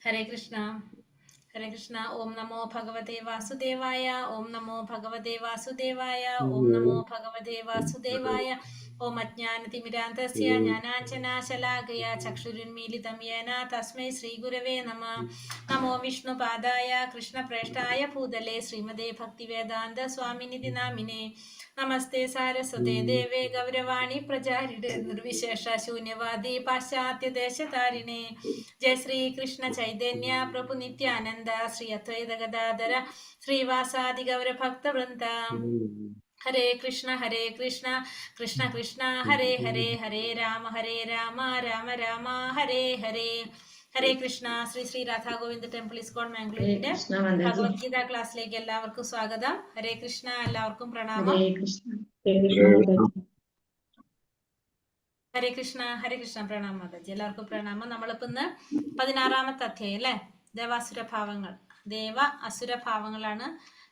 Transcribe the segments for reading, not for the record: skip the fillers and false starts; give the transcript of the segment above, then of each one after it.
ഹരേ കൃഷ്ണ ഹരേ കൃഷ്ണ. ഓം നമോ ഭഗവതേ വാസുദേവായ. ഓം നമോ ഭഗവതേ വാസുദേവായ. ഓം നമോ ഭഗവതേ വാസുദേവായ. ഓം അജ്ഞാനതിമിരാന്തസ്യ ജ്ഞാനാഞ്ജനാശലാകയ ചക്ഷുരുന്മീലിതം യേന തസ്മൈ ശ്രീഗുരവേ നമഃ. നമോ വിഷ്ണുപാദായ കൃഷ്ണപ്രേഷ്ഠായ ഭൂതലേ ശ്രീമതേ ഭക്തിവേദാന്ത സ്വാമിനിധി നാമിനേ. നമസ്തേ സാരസ്വതേ ദേവേ ഗൗരവാണി പ്രചാരിണേ നിർവിശേഷ ശൂന്യവാദി പാശ്ചാത്യദേശതാരിണേ. ജയ ശ്രീ കൃഷ്ണ ചൈതന്യ പ്രഭു നിത്യാനന്ദ ശ്രീ അദ്വൈത ഗദാധര ശ്രീവാസാദി ഗൗര ഭക്തവൃന്ദ. ഹരേ കൃഷ്ണ കൃഷ്ണ കൃഷ്ണ ഹരേ ഹരേ, ഹരേ രാമ രാമ രാമ ഹരേ ഹരേ. ഹരേ കൃഷ്ണ. ശ്രീ ശ്രീ രാധാ ഗോവിന്ദ് ടെമ്പിൾ ഇസ്കോൺ മാംഗ്ലൂരിന്റെ ഭഗവത്ഗീത ക്ലാസ്സിലേക്ക് എല്ലാവർക്കും സ്വാഗതം. ഹരേ കൃഷ്ണ. എല്ലാവർക്കും പ്രണാമം. ഹരേ കൃഷ്ണ പ്രണാമം മാതാജി. എല്ലാവർക്കും പ്രണാമം. നമ്മളിപ്പോ ഇന്ന് 16ാമത്തെ അധ്യായം അല്ലെ, ദേവാസുരഭാവങ്ങൾ, ദേവ അസുരഭാവങ്ങളാണ്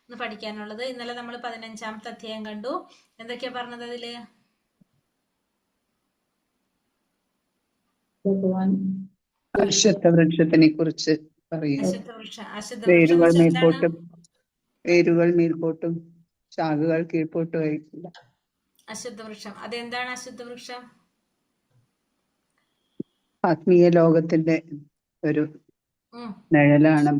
ഇന്ന് പഠിക്കാനുള്ളത്. ഇന്നലെ നമ്മൾ 15ാമത്തെ അധ്യായം കണ്ടു. എന്തൊക്കെയാ പറഞ്ഞത് അതില്? അശ്വത്ഥവൃക്ഷത്തിനെ കുറിച്ച് പറയും. വേരുകൾ മേൽപോട്ടും ശാഖകൾ കീഴ്പോട്ടും ആയിട്ടില്ല. അശ്വത്ഥവൃക്ഷം അതെന്താണ്? അശ്വത്ഥവൃക്ഷം ആത്മീയ ലോകത്തിന്റെ ഒരു നിഴലാണ്.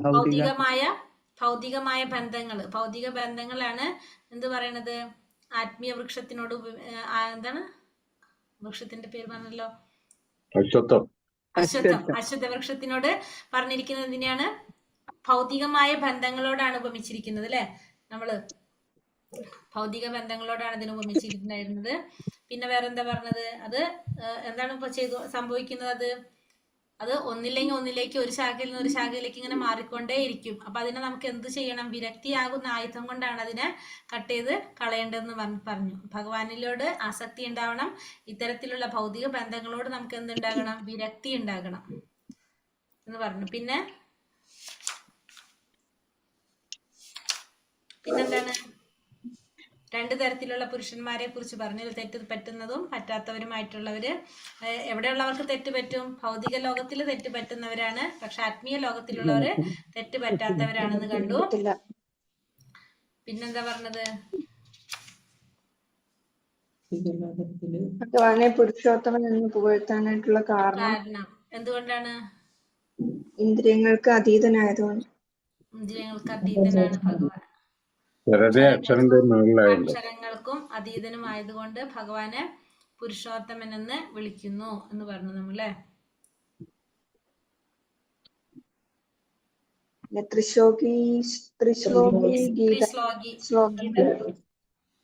ഭൗതികമായ ബന്ധങ്ങള്, ഭൗതിക ബന്ധങ്ങളാണ് എന്ത് പറയണത്? ആത്മീയ വൃക്ഷത്തിനോട് എന്താണ് വൃക്ഷത്തിന്റെ പേര് പറഞ്ഞല്ലോ? അശ്വത്ഥ വൃക്ഷത്തിനോട് പറഞ്ഞിരിക്കുന്നത് എന്തിനാണ്? ഭൗതികമായ ബന്ധങ്ങളോടാണ് ഉപമിച്ചിരിക്കുന്നത് അല്ലെ. നമ്മള് ഭൗതിക ബന്ധങ്ങളോടാണ് ഇതിന് ഉപമിച്ചിട്ടുണ്ടായിരുന്നത്. പിന്നെ വേറെന്താ പറഞ്ഞത്? അത് എന്താണ് ഇപ്പൊ സംഭവിക്കുന്നത്? അത് ഒന്നില്ലെങ്കിൽ ഒന്നിലേക്ക്, ഒരു ശാഖയിൽ നിന്ന് ഒരു ശാഖയിലേക്ക് ഇങ്ങനെ മാറിക്കൊണ്ടേ ഇരിക്കും. അപ്പൊ അതിനെ നമുക്ക് എന്ത് ചെയ്യണം? വിരക്തിയാകുന്ന ആയുധം കൊണ്ടാണ് അതിനെ കട്ട് ചെയ്ത് കളയേണ്ടതെന്ന് പറഞ്ഞു. ഭഗവാനിലോട് ആസക്തി ഉണ്ടാവണം. ഇത്തരത്തിലുള്ള ഭൗതിക ബന്ധങ്ങളോട് നമുക്ക് എന്തുണ്ടാകണം? വിരക്തി ഉണ്ടാകണം എന്ന് പറഞ്ഞു. പിന്നെന്താണ്? 2 തരത്തിലുള്ള പുരുഷന്മാരെ കുറിച്ച് പറഞ്ഞു. തെറ്റ് പറ്റുന്നതും പറ്റാത്തവരുമായിട്ടുള്ളവര്. എവിടെയുള്ളവർക്ക് തെറ്റ് പറ്റും? ഭൗതിക ലോകത്തിൽ തെറ്റ് പറ്റുന്നവരാണ്. പക്ഷെ ആത്മീയ ലോകത്തിലുള്ളവര് തെറ്റ് പറ്റാത്തവരാണെന്ന് കണ്ടു. പിന്നെന്താ പറഞ്ഞത്? ഭഗവാനെ പുരുഷോത്തമൻ എന്ന് പുകഴ്ത്താനായിട്ടുള്ള കാരണം എന്തുകൊണ്ടാണ്? ഇന്ദ്രിയങ്ങൾക്ക് അതീതനായതുകൊണ്ട്. ഇന്ദ്രിയങ്ങൾക്ക് അതീതനാണ് ഭഗവാൻ. അക്ഷരങ്ങൾക്കും അതീതനുമായതുകൊണ്ട് ഭഗവാനെ പുരുഷോത്തമൻ എന്ന് വിളിക്കുന്നു എന്ന് പറഞ്ഞു നമ്മളെ.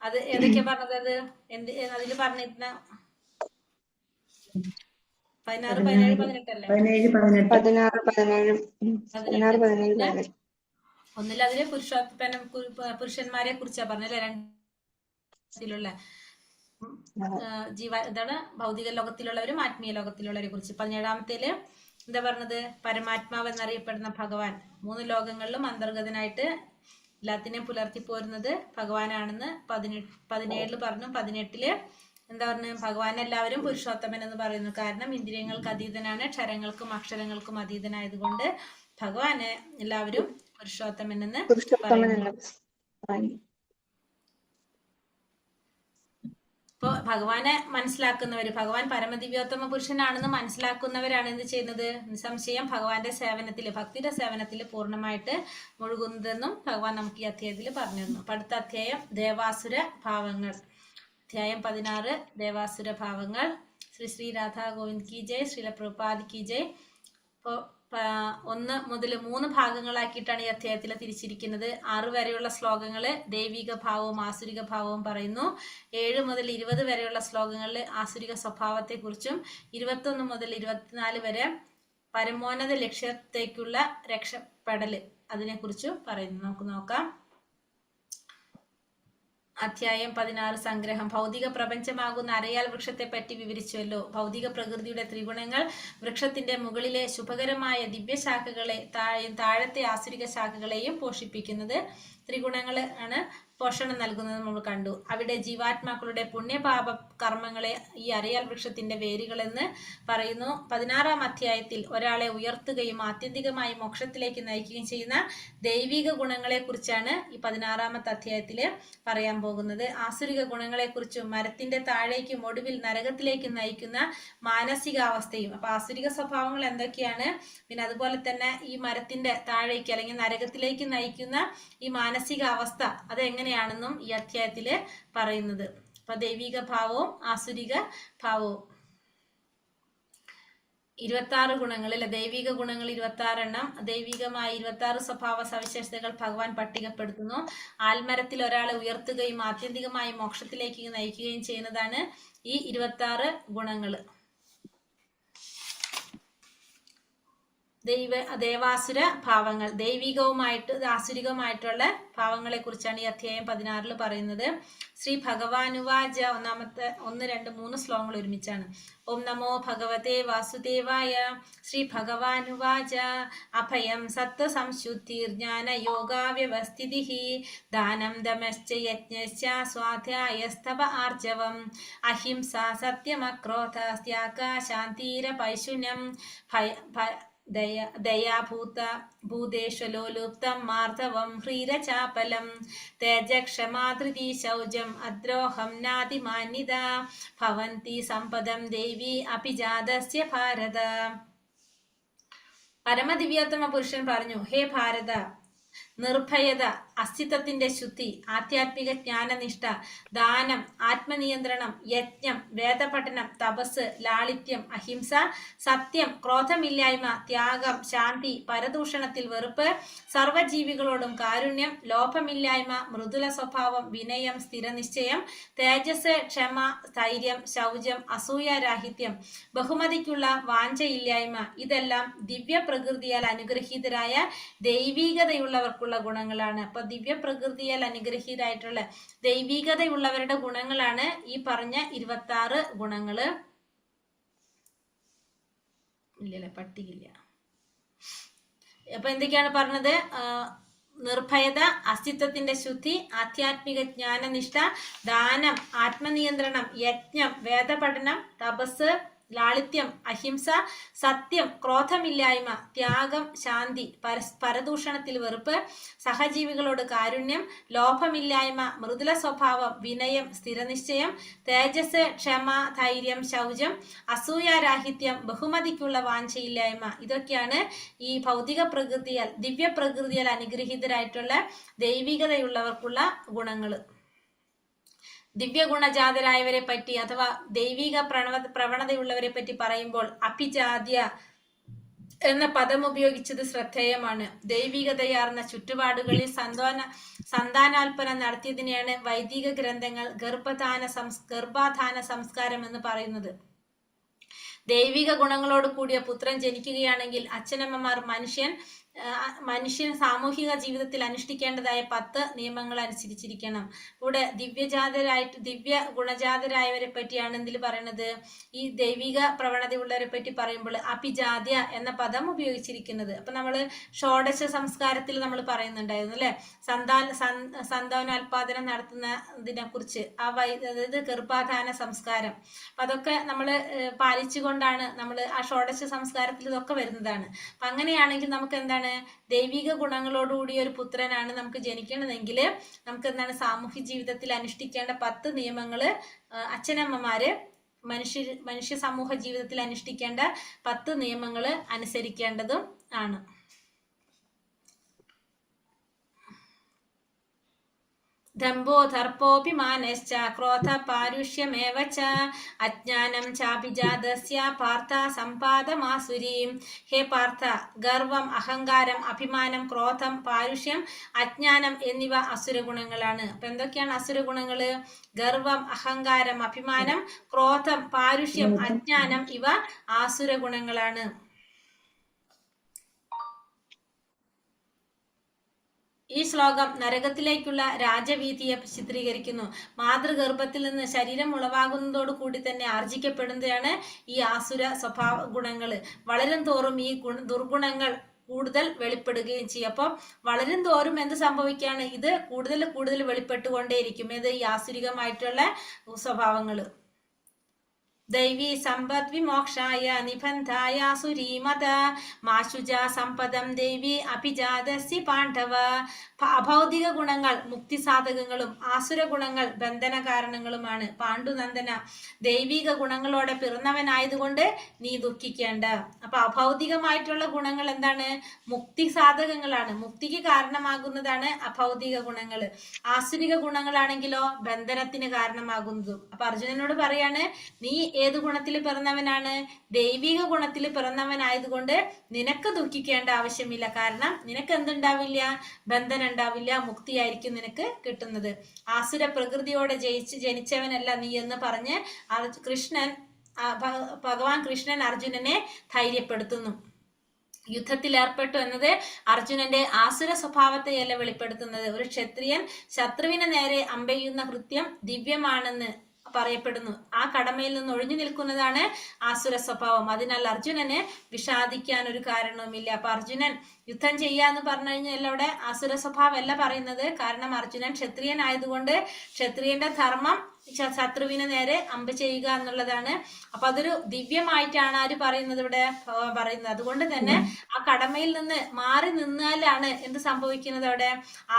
അത് ഏതൊക്കെയാ പറഞ്ഞത്? അതില് പറഞ്ഞിരുന്ന 16, 17, 18 അല്ലേ? 16, 17. ഒന്നിൽ അതില് പുരുഷന്മാരെ കുറിച്ചാ പറഞ്ഞല്ലേ. 2 എന്താണ്? ഭൗതിക ലോകത്തിലുള്ളവരും ആത്മീയ ലോകത്തിലുള്ളവരെ കുറിച്ച്. 17ാമത്തേല് എന്താ പറഞ്ഞത്? പരമാത്മാവ് എന്നറിയപ്പെടുന്ന ഭഗവാൻ 3 ലോകങ്ങളിലും അന്തർഗതനായിട്ട് എല്ലാത്തിനെയും പുലർത്തി പോരുന്നത് ഭഗവാനാണെന്ന് 17 പറഞ്ഞു. 18 എന്താ പറഞ്ഞു? ഭഗവാൻ എല്ലാവരും പുരുഷോത്തമൻ എന്ന് പറയുന്നു. കാരണം ഇന്ദ്രിയങ്ങൾക്ക് അതീതനാണ്, ക്ഷരങ്ങൾക്കും അക്ഷരങ്ങൾക്കും അതീതനായതുകൊണ്ട് ഭഗവാനെ എല്ലാവരും പുരുഷോത്തമൻ എന്ന് പറയുന്നു. ഇപ്പൊ ഭഗവാനെ മനസ്സിലാക്കുന്നവര്, ഭഗവാൻ പരമദിവ്യോത്തമ പുരുഷനാണെന്ന് മനസ്സിലാക്കുന്നവരാണ് എന്ത് ചെയ്യുന്നത്? നിസ്സംശയം ഭഗവാന്റെ സേവനത്തില്, ഭക്തിയുടെ സേവനത്തില് പൂർണ്ണമായിട്ട് മുഴുകുന്നതെന്നും ഭഗവാൻ നമുക്ക് ഈ അധ്യായത്തിൽ പറഞ്ഞു തന്നു. അപ്പൊ അടുത്ത അധ്യായം ദേവാസുര ഭാവങ്ങൾ. അധ്യായം 16 ദേവാസുര ഭാവങ്ങൾ. ശ്രീ ശ്രീ രാധാ ഗോവിന്ദ് കി ജയ്, ശ്രീല പ്രഭുപാദ് കി ജയ്. ഇപ്പോ 1 മുതൽ 3 ഭാഗങ്ങളാക്കിയിട്ടാണ് ഈ അധ്യായത്തിൽ തിരിച്ചിരിക്കുന്നത്. 6 വരെയുള്ള ശ്ലോകങ്ങള് ദൈവിക ഭാവവും ആസുരിക ഭാവവും പറയുന്നു. 7 മുതൽ 20 വരെയുള്ള ശ്ലോകങ്ങളിൽ ആസുരിക സ്വഭാവത്തെ കുറിച്ചും 21 മുതൽ 24 വരെ പരമോന്നത ലക്ഷ്യത്തേക്കുള്ള രക്ഷപ്പെടല് അതിനെ കുറിച്ചും പറയുന്നു. നമുക്ക് നോക്കാം. അധ്യായം 16 സംഗ്രഹം. ഭൗതിക പ്രപഞ്ചമാകുന്ന അരയാൽ വൃക്ഷത്തെ പറ്റി വിവരിച്ചുവല്ലോ. ഭൗതിക പ്രകൃതിയുടെ ത്രിഗുണങ്ങൾ വൃക്ഷത്തിന്റെ മുകളിലെ ശുഭകരമായ ദിവ്യശാഖകളെ താഴത്തെ ആസുരിക ശാഖകളെയും പോഷിപ്പിക്കുന്നത്. ത്രിഗുണങ്ങൾ ആണ് പോഷണം നൽകുന്നത് നമ്മൾ കണ്ടു. അവിടെ ജീവാത്മാക്കളുടെ പുണ്യപാപ കർമ്മങ്ങളെ ഈ അറിയാൽ വൃക്ഷത്തിന്റെ വേരുകളെന്ന് പറയുന്നു. 16-ാം അധ്യായത്തിൽ ഒരാളെ ഉയർത്തുകയും ആത്യന്തികമായി മോക്ഷത്തിലേക്ക് നയിക്കുകയും ചെയ്യുന്ന ദൈവിക ഗുണങ്ങളെ കുറിച്ചാണ് ഈ 16-ാമത്തെ അധ്യായത്തിൽ പറയാൻ പോകുന്നത്. ആസുരിക ഗുണങ്ങളെ കുറിച്ചും മരത്തിന്റെ താഴേക്കും ഒടുവിൽ നരകത്തിലേക്ക് നയിക്കുന്ന മാനസികാവസ്ഥയും. അപ്പൊ ആസുരിക സ്വഭാവങ്ങൾ എന്തൊക്കെയാണ്, പിന്നെ അതുപോലെ തന്നെ ഈ മരത്തിന്റെ താഴേക്ക് അല്ലെങ്കിൽ നരകത്തിലേക്ക് നയിക്കുന്ന ഈ മാനസികാവസ്ഥ അതെങ്ങനെയാണെന്നും ഈ അധ്യായത്തില് പറയുന്നത്. അപ്പൊ ദൈവിക ഭാവവും ആസുരിക ഭാവവും 26 ഗുണങ്ങളിൽ ദൈവിക ഗുണങ്ങൾ 26 എണ്ണം, ദൈവികമായ 26 സ്വഭാവ സവിശേഷതകൾ ഭഗവാൻ പട്ടികപ്പെടുത്തുന്നു. ആൽമരത്തിൽ ഒരാളെ ഉയർത്തുകയും ആത്യന്തികമായി മോക്ഷത്തിലേക്ക് നയിക്കുകയും ചെയ്യുന്നതാണ് ഈ 26 ഗുണങ്ങള്. ദേവാസുര ഭാവങ്ങൾ, ദൈവികവുമായിട്ട് ആസുരികവുമായിട്ടുള്ള ഭാവങ്ങളെ കുറിച്ചാണ് ഈ അധ്യായം 16 പറയുന്നത്. ശ്രീ ഭഗവാനുവാച 1, 2, 3 ശ്ലോകങ്ങൾ ഒരുമിച്ചാണ്. ഓം നമോ ഭഗവതേ വാസുദേവായ. ശ്രീ ഭഗവാനുവാച അഭയം സത്വ സംശുദ്ധിർജ്ഞാന യോഗാവ്യവസ്ഥിതിഃ ദാനം ദമശ്ച യജ്ഞശ്ച സ്വാധ്യായസ്തപ ആർജവം അഹിംസ സത്യമക്രോധ ത്യാഗ ശാന്തിരപൈശുന്യം ഭൂതേശ്വലോലുപ്തം മാർദ്ദവം ഹ്രീരചാപലം തേജക്ഷമാധൃതി ശൗചം അദ്രോഹം നാതിമാന്യത ഭവന്തി സമ്പദം ദേവി അഭിജാതസ്യ ഭാരത. പരമദിവ്യോത്തമ പുരുഷൻ പറഞ്ഞു, ഹേ ഭാരത, നിർഭയത, അസ്തിത്വത്തിന്റെ ശുദ്ധി, ആധ്യാത്മിക ജ്ഞാനനിഷ്ഠ, ദാനം, ആത്മനിയന്ത്രണം, യജ്ഞം, വേദപഠനം, തപസ്, ലാളിത്യം, അഹിംസ, സത്യം, ക്രോധമില്ലായ്മ, ത്യാഗം, ശാന്തി, പരദൂഷണത്തിൽ വെറുപ്പ്, സർവജീവികളോടും കാരുണ്യം, ലോഭമില്ലായ്മ, മൃദുല സ്വഭാവം, വിനയം, സ്ഥിരനിശ്ചയം, തേജസ്, ക്ഷമ, സ്ഥൈര്യം, ശൗചം, അസൂയാരാഹിത്യം, ബഹുമതിക്കുള്ള വാഞ്ചയില്ലായ്മ, ഇതെല്ലാം ദിവ്യ പ്രകൃതിയാൽ അനുഗ്രഹീതരായ ദൈവീകതയുള്ളവർക്കുള്ള ഗുണങ്ങളാണ്. അപ്പൊ ദിവ്യ പ്രകൃതിയാൽ അനുഗ്രഹീതരായിട്ടുള്ള ദൈവികതയുള്ളവരുടെ ഗുണങ്ങളാണ് ഈ പറഞ്ഞ 26 ഗുണങ്ങള്. ഇല്ലല്ലേ, പട്ടികയില്ല. അപ്പൊ എന്തൊക്കെയാണ് പറഞ്ഞത്? നിർഭയത, അസ്തിത്വത്തിന്റെ ശുദ്ധി, ആധ്യാത്മിക ജ്ഞാനനിഷ്ഠ, ദാനം, ആത്മനിയന്ത്രണം, യജ്ഞം, വേദപഠനം, തപസ്, ലാളിത്യം, അഹിംസ, സത്യം, ക്രോധമില്ലായ്മ, ത്യാഗം, ശാന്തി, പരദൂഷണത്തിൽ വെറുപ്പ്, സഹജീവികളോട് കാരുണ്യം, ലോഭമില്ലായ്മ, മൃദുല സ്വഭാവം, വിനയം, സ്ഥിരനിശ്ചയം, തേജസ്, ക്ഷമ, ധൈര്യം, ശൗചം, അസൂയാരാഹിത്യം, ബഹുമതിക്കുള്ള വാഞ്ചയില്ലായ്മ. ഇതൊക്കെയാണ് ഈ ഭൗതിക പ്രകൃതിയാൽ ദിവ്യ പ്രകൃതിയാൽ അനുഗ്രഹീതരായിട്ടുള്ള ദൈവികതയുള്ളവർക്കുള്ള ഗുണങ്ങള്. ദിവ്യഗുണജാതരായവരെ പറ്റി അഥവാ ദൈവിക പ്രവണതയുള്ളവരെ പറ്റി പറയുമ്പോൾ അഭിജാത്യ എന്ന പദം ഉപയോഗിച്ചത് ശ്രദ്ധേയമാണ്. ദൈവികതയാർന്ന ചുറ്റുപാടുകളിൽ സന്താനാൽപ്പനം നടത്തിയതിനെയാണ് വൈദിക ഗ്രന്ഥങ്ങൾ ഗർഭാധാന സംസ്കാരം എന്ന് പറയുന്നത്. ദൈവിക ഗുണങ്ങളോട് കൂടിയ പുത്രൻ ജനിക്കുകയാണെങ്കിൽ അച്ഛനമ്മമാർ മനുഷ്യൻ സാമൂഹിക ജീവിതത്തിൽ അനുഷ്ഠിക്കേണ്ടതായ 10 നിയമങ്ങൾ അനുസരിച്ചിരിക്കണം. ഇവിടെ ദിവ്യ ഗുണജാതരായവരെ പറ്റിയാണ് എന്തിൽ പറയുന്നത്? ഈ ദൈവിക പ്രവണതയുള്ളവരെ പറ്റി പറയുമ്പോൾ അഭിജാത്യ എന്ന പദം ഉപയോഗിച്ചിരിക്കുന്നത്. അപ്പൊ നമ്മള് ഷോഡശ സംസ്കാരത്തിൽ നമ്മൾ പറയുന്നുണ്ടായിരുന്നു അല്ലെ, സന്താനോൽപാദനം നടത്തുന്നതിനെ കുറിച്ച്, അതായത് ഗർഭാധാന സംസ്കാരം. അപ്പൊ അതൊക്കെ നമ്മൾ പാലിച്ചുകൊണ്ടാണ് നമ്മൾ ആ ഷോഡശ സംസ്കാരത്തിൽ ഇതൊക്കെ വരുന്നതാണ്. അപ്പൊ അങ്ങനെയാണെങ്കിൽ നമുക്ക് എന്താണ്, ദൈവിക ഗുണങ്ങളോടുകൂടി ഒരു പുത്രനാണ് നമുക്ക് ജനിക്കണമെങ്കിൽ നമുക്ക് എന്താണ്, സാമൂഹ്യ ജീവിതത്തിൽ അനുഷ്ഠിക്കേണ്ട 10 നിയമങ്ങള് അച്ഛനമ്മമാര് മനുഷ്യ സമൂഹ ജീവിതത്തിൽ അനുഷ്ഠിക്കേണ്ട 10 നിയമങ്ങള് അനുസരിക്കേണ്ടതും ആണ്. ദമ്പോ ദർപ്പോഭിമാനശ്ച ക്രോധ പാരുഷ്യമേവ ച അജ്ഞാനം ചാഭിജാതസ്യ പാർത്ഥ സമ്പാദമാസുരീം. ഹേ പാർത്ഥ, ഗർവം, അഹങ്കാരം, അഭിമാനം, ക്രോധം, പാരുഷ്യം, അജ്ഞാനം എന്നിവ അസുരഗുണങ്ങളാണ്. അപ്പൊ എന്തൊക്കെയാണ് അസുരഗുണങ്ങള്? ഗർവം, അഹങ്കാരം, അഭിമാനം, ക്രോധം, പാരുഷ്യം, അജ്ഞാനം ഇവ ആസുരഗുണങ്ങളാണ്. ഈ ശ്ലോകം നരകത്തിലേക്കുള്ള രാജവീതിയെ ചിത്രീകരിക്കുന്നു. മാതൃഗർഭത്തിൽ നിന്ന് ശരീരം ഉളവാകുന്നതോടു കൂടി തന്നെ ആർജിക്കപ്പെടുന്നതാണ് ഈ ആസുര സ്വഭാവ ഗുണങ്ങള്. വളരും തോറും ഈ ദുർഗുണങ്ങൾ കൂടുതൽ വെളിപ്പെടുകയും ചെയ്യും. അപ്പം വളരും തോറും എന്ത് സംഭവിക്കുകയാണ്? ഇത് കൂടുതൽ കൂടുതൽ വെളിപ്പെട്ടുകൊണ്ടേയിരിക്കും. ഇത് ഈ ആസുരികമായിട്ടുള്ള സ്വഭാവങ്ങൾ. ദൈവീ സമ്പദ് വിമോക്ഷായ നിബന്ധായ സുരീമത മാശുജ സമ്പദം ദൈവീ അഭിജാതസ്യ പാണ്ഡവ. അഭൗതിക ഗുണങ്ങൾ മുക്തിസാധകങ്ങളും ആസുര ഗുണങ്ങൾ ബന്ധന കാരണങ്ങളുമാണ്. പാണ്ഡുനന്ദന, ദൈവിക ഗുണങ്ങളോടെ പിറന്നവനായതുകൊണ്ട് നീ ദുഃഖിക്കേണ്ട. അപ്പൊ അഭൗതികമായിട്ടുള്ള ഗുണങ്ങൾ എന്താണ്? മുക്തിസാധകങ്ങളാണ്. മുക്തിക്ക് കാരണമാകുന്നതാണ് അഭൗതിക ഗുണങ്ങൾ. ആസുരിക ഗുണങ്ങളാണെങ്കിലോ ബന്ധനത്തിന് കാരണമാകുന്നതും. അപ്പൊ അർജുനനോട് പറയാണ്, നീ ഏത് ഗുണത്തിൽ പിറന്നവനാണ്? ദൈവിക ഗുണത്തിൽ പിറന്നവനായതുകൊണ്ട് നിനക്ക് ദുഃഖിക്കേണ്ട ആവശ്യമില്ല. കാരണം നിനക്ക് എന്തുണ്ടാവില്ല? ബന്ധനം ഉണ്ടാവില്ല. മുക്തിയായിരിക്കും നിനക്ക് കിട്ടുന്നത്. ആസുര പ്രകൃതിയോടെ ജനിച്ചവനല്ല നീ എന്ന് പറഞ്ഞ് ഭഗവാൻ കൃഷ്ണൻ അർജുനനെ ധൈര്യപ്പെടുത്തുന്നു. യുദ്ധത്തിൽ ഏർപ്പെട്ടു എന്നത് അർജുനന്റെ ആസുര സ്വഭാവത്തെയല്ല വെളിപ്പെടുത്തുന്നത്. ഒരു ക്ഷത്രിയൻ ശത്രുവിന് നേരെ അമ്പെയ്യുന്ന കൃത്യം ദിവ്യമാണെന്ന് പറയപ്പെടുന്നു. ആ കടമയിൽ നിന്ന് ഒഴിഞ്ഞു നിൽക്കുന്നതാണ് ആസുര സ്വഭാവം. അതിനാൽ അർജുനന് വിഷാദിക്കാൻ ഒരു കാരണവുമില്ല. അപ്പൊ അർജുനൻ യുദ്ധം ചെയ്യാന്ന് പറഞ്ഞു കഴിഞ്ഞാൽ അവിടെ ആസുര സ്വഭാവമല്ല പറയുന്നത്. കാരണം അർജുനൻ ക്ഷത്രിയനായതുകൊണ്ട് ക്ഷത്രിയന്റെ ധർമ്മം ശത്രുവിന് നേരെ അമ്പ് ചെയ്യുക എന്നുള്ളതാണ്. അപ്പൊ അതൊരു ദിവ്യമായിട്ടാണ് ആര് പറയുന്നത്? ഇവിടെ പറയുന്നത്. അതുകൊണ്ട് തന്നെ ആ കടമയിൽ നിന്ന് മാറി നിന്നാലാണ് എന്ത് സംഭവിക്കുന്നത്? അവിടെ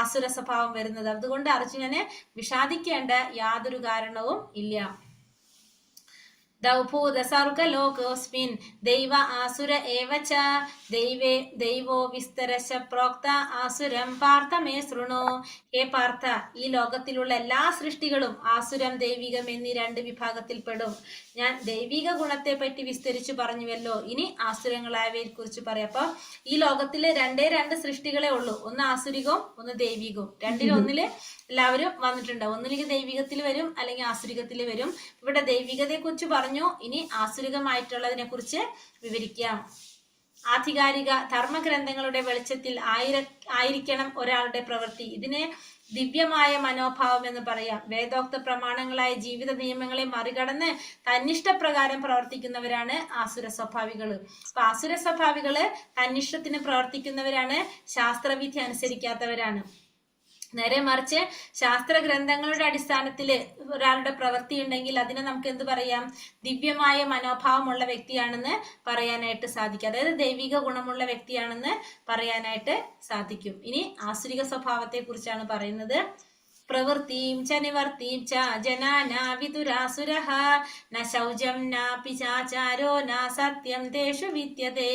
ആസുര സ്വഭാവം വരുന്നത്. അതുകൊണ്ട് അർജുനന് വിഷാദിക്കേണ്ട യാതൊരു കാരണവും ഇല്ല. ദൗഭൂതസർഗലോകോസ്മിൻ ദൈവ ആസുര ഏവ ച ദൈവേ ദൈവോ വിസ്തരശ പ്രോക്ത ആസുരം പാർത്ഥ മേ ശൃണു. ഹേ പാർത്ഥ, ഈ ലോകത്തിലുള്ള എല്ലാ സൃഷ്ടികളും ആസുരം ദൈവികം എന്നീ രണ്ട് വിഭാഗത്തിൽപ്പെടും. ഞാൻ ദൈവിക ഗുണത്തെ പറ്റി വിസ്തരിച്ചു പറഞ്ഞുവല്ലോ. ഇനി ആസുരങ്ങളായവയെ കുറിച്ച് പറയാം. അപ്പൊ ഈ ലോകത്തില് രണ്ട് സൃഷ്ടികളെ ഉള്ളൂ. ഒന്ന് ആസുരികവും ഒന്ന് ദൈവികവും. രണ്ടിലൊന്നില് എല്ലാവരും വന്നിട്ടുണ്ട്. ഒന്നിലേക്ക് ദൈവികത്തിൽ വരും, അല്ലെങ്കിൽ ആസുരികത്തിൽ വരും. ഇവിടെ ദൈവികതയെ കുറിച്ച് പറഞ്ഞു. ഇനി ആസുരികമായിട്ടുള്ളതിനെ കുറിച്ച് വിവരിക്കാം. ആധികാരിക ധർമ്മഗ്രന്ഥങ്ങളുടെ വെളിച്ചത്തിൽ ആയിരിക്കണം ഒരാളുടെ പ്രവൃത്തി. ഇതിനെ ദിവ്യമായ മനോഭാവം എന്ന് പറയാം. വേദോക്ത പ്രമാണങ്ങളായ ജീവിത നിയമങ്ങളെ മറികടന്ന് തന്നിഷ്ടപ്രകാരം പ്രവർത്തിക്കുന്നവരാണ് ആസുര സ്വഭാവികള്. അപ്പൊ ആസുര സ്വഭാവികള് തന്നിഷ്ടത്തിന് പ്രവർത്തിക്കുന്നവരാണ്, ശാസ്ത്രവിധി അനുസരിക്കാത്തവരാണ്. നേരെ മറിച്ച് ശാസ്ത്ര ഗ്രന്ഥങ്ങളുടെ അടിസ്ഥാനത്തിൽ ഒരാളുടെ പ്രവൃത്തി ഉണ്ടെങ്കിൽ അതിനെ നമുക്ക് എന്ത് പറയാം? ദിവ്യമായ മനോഭാവമുള്ള വ്യക്തിയാണെന്ന് പറയാനായിട്ട് സാധിക്കും. അതായത് ദൈവിക ഗുണമുള്ള വ്യക്തിയാണെന്ന് പറയാനായിട്ട് സാധിക്കും. ഇനി ആസുരിക സ്വഭാവത്തെ കുറിച്ചാണ് പറയുന്നത്. പ്രവൃത്തിം ച നിവർത്തിം ച ജനാന വിദുരാസുരഃ ന ശൗചം ന പിശാചാരോ ന സത്യം തേഷു വിദ്യതേ.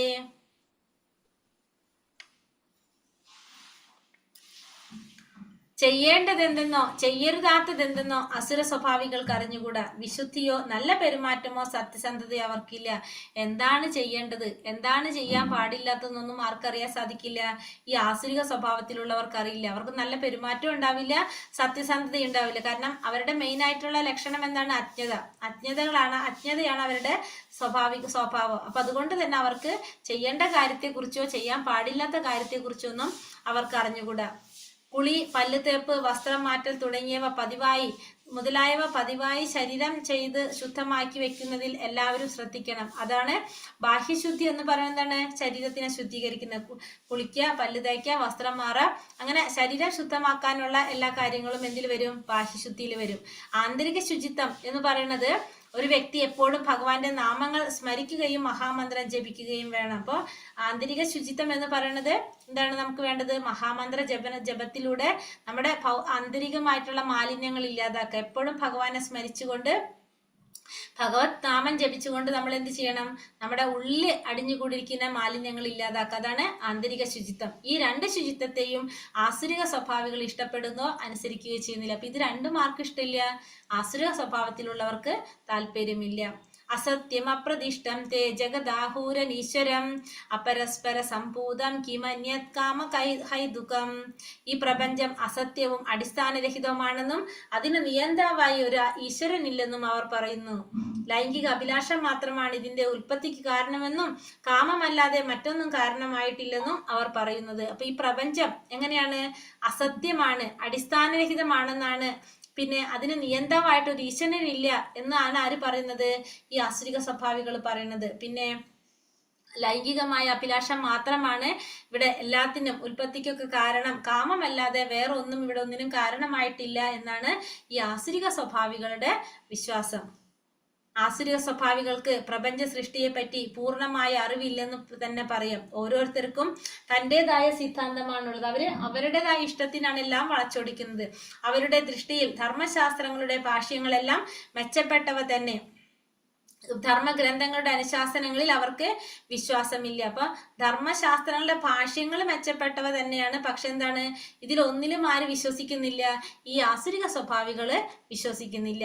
ചെയ്യേണ്ടതെന്തെന്നോ ചെയ്യരുതാത്തതെന്തെന്നോ അസുര സ്വഭാവികൾക്ക് അറിഞ്ഞുകൂടാ. വിശുദ്ധിയോ നല്ല പെരുമാറ്റമോ സത്യസന്ധതയോ അവർക്കില്ല. എന്താണ് ചെയ്യേണ്ടത്, എന്താണ് ചെയ്യാൻ പാടില്ലാത്തതെന്നൊന്നും ആർക്കറിയാൻ സാധിക്കില്ല. ഈ ആസുരിക സ്വഭാവത്തിലുള്ളവർക്ക് അറിയില്ല. അവർക്ക് നല്ല പെരുമാറ്റം ഉണ്ടാവില്ല, സത്യസന്ധത ഉണ്ടാവില്ല. കാരണം അവരുടെ മെയിൻ ആയിട്ടുള്ള ലക്ഷണം എന്താണ്? അജ്ഞതയാണ് അവരുടെ സ്വഭാവം. അപ്പൊ അതുകൊണ്ട് തന്നെ അവർക്ക് ചെയ്യേണ്ട കാര്യത്തെക്കുറിച്ചോ ചെയ്യാൻ പാടില്ലാത്ത കാര്യത്തെക്കുറിച്ചോ ഒന്നും അവർക്ക് അറിഞ്ഞുകൂടാ. കുളി, പല്ലുതേപ്പ്, വസ്ത്രം മാറ്റൽ മുതലായവ പതിവായി ശരീരം ചെയ്ത് ശുദ്ധമാക്കി വെക്കുന്നതിൽ എല്ലാവരും ശ്രദ്ധിക്കണം. അതാണ് ബാഹ്യശുദ്ധി എന്ന് പറയുന്നതാണ് ശരീരത്തിനെ ശുദ്ധീകരിക്കുന്നത്. കുളിക്കുക, പല്ല് തേക്കുക, വസ്ത്രം മാറുക, അങ്ങനെ ശരീരം ശുദ്ധമാക്കാനുള്ള എല്ലാ കാര്യങ്ങളും എന്തിൽ വരും? ബാഹ്യശുദ്ധിയിൽ വരും. ആന്തരിക ശുചിത്വം എന്ന് പറയുന്നത് ഒരു വ്യക്തി എപ്പോഴും ഭഗവാന്റെ നാമങ്ങൾ സ്മരിക്കുകയും മഹാമന്ത്രം ജപിക്കുകയും വേണം. അപ്പോൾ ആന്തരിക ശുചിത്വം എന്ന് പറയുന്നത് എന്താണ് നമുക്ക് വേണ്ടത്? മഹാമന്ത്ര ജപത്തിലൂടെ നമ്മുടെ ആന്തരികമായിട്ടുള്ള മാലിന്യങ്ങൾ ഇല്ലാതാക്കുക. എപ്പോഴും ഭഗവാനെ സ്മരിച്ചുകൊണ്ട് ഭഗവത് നാമം ജപിച്ചുകൊണ്ട് നമ്മൾ എന്ത് ചെയ്യണം? നമ്മുടെ ഉള്ളിൽ അടിഞ്ഞുകൂടിയിരിക്കുന്ന മാലിന്യങ്ങൾ ഇല്ലാതാക്കുക. അതാണ് ആന്തരിക ശുചിത്വം. ഈ രണ്ട് ശുചിത്വത്തെയും ആസുരിക സ്വഭാവികൾ ഇഷ്ടപ്പെടുന്നോ അനുസരിക്കുകയോ ചെയ്യുന്നില്ല. അപ്പൊ ഇത് രണ്ടും ആർക്കും ഇഷ്ടമില്ല? ആസുരിക സ്വഭാവത്തിലുള്ളവർക്ക് താല്പര്യമില്ല. അസത്യം അപ്രതിഷ്ഠം തേ ജഗദാഹൂരനീശ്വരം അപരസ്പര സംഭൂതം കിമന്യത് കാമ ഹൈതുകം. ഈ പ്രപഞ്ചം അസത്യവും അടിസ്ഥാനരഹിതവുമാണെന്നും അതിന് നിയന്താവായി ഒരു ഈശ്വരനില്ലെന്നും അവർ പറയുന്നു. ലൈംഗിക അഭിലാഷം മാത്രമാണ് ഇതിന്റെ ഉൽപ്പത്തിക്ക് കാരണമെന്നും കാമമല്ലാതെ മറ്റൊന്നും കാരണമായിട്ടില്ലെന്നും അവർ പറയുന്നത്. അപ്പൊ ഈ പ്രപഞ്ചം എങ്ങനെയാണ്? അസത്യമാണ്, അടിസ്ഥാനരഹിതമാണെന്നാണ്, പിന്നെ അതിന് നിയന്ത്രമായിട്ട് ഒരു ഈശ്വരനില്ല എന്നാണ് ആര് പറയുന്നത്? ഈ ആസുരിക സ്വഭാവികൾ പറയുന്നത്. പിന്നെ ലൈംഗികമായ അഭിലാഷം മാത്രമാണ് ഇവിടെ എല്ലാത്തിനും ഉൽപ്പത്തിക്കൊക്കെ കാരണം. കാമമല്ലാതെ വേറെ ഒന്നും ഇവിടെ ഒന്നിനും കാരണമായിട്ടില്ല എന്നാണ് ഈ ആസുരിക സ്വഭാവികളുടെ വിശ്വാസം. ആസുരിക സ്വഭാവികൾക്ക് പ്രപഞ്ച സൃഷ്ടിയെ പറ്റി പൂർണ്ണമായ അറിവില്ലെന്ന് തന്നെ പറയാം. ഓരോരുത്തർക്കും തൻ്റെതായ സിദ്ധാന്തമാണുള്ളത്. അവരുടേതായ ഇഷ്ടത്തിനാണ് എല്ലാം വളച്ചൊടിക്കുന്നത്. അവരുടെ ദൃഷ്ടിയിൽ ധർമ്മശാസ്ത്രങ്ങളുടെ ഭാഷ്യങ്ങളെല്ലാം മെച്ചപ്പെട്ടവ തന്നെ. ധർമ്മഗ്രന്ഥങ്ങളുടെ അനുശാസനങ്ങളിൽ അവർക്ക് വിശ്വാസമില്ല. അപ്പൊ ധർമ്മശാസ്ത്രങ്ങളുടെ ഭാഷ്യങ്ങൾ മെച്ചപ്പെട്ടവ തന്നെയാണ്. പക്ഷെ എന്താണ്, ഇതിലൊന്നിലും ആര് വിശ്വസിക്കുന്നില്ല? ഈ ആസുരിക സ്വഭാവികള് വിശ്വസിക്കുന്നില്ല.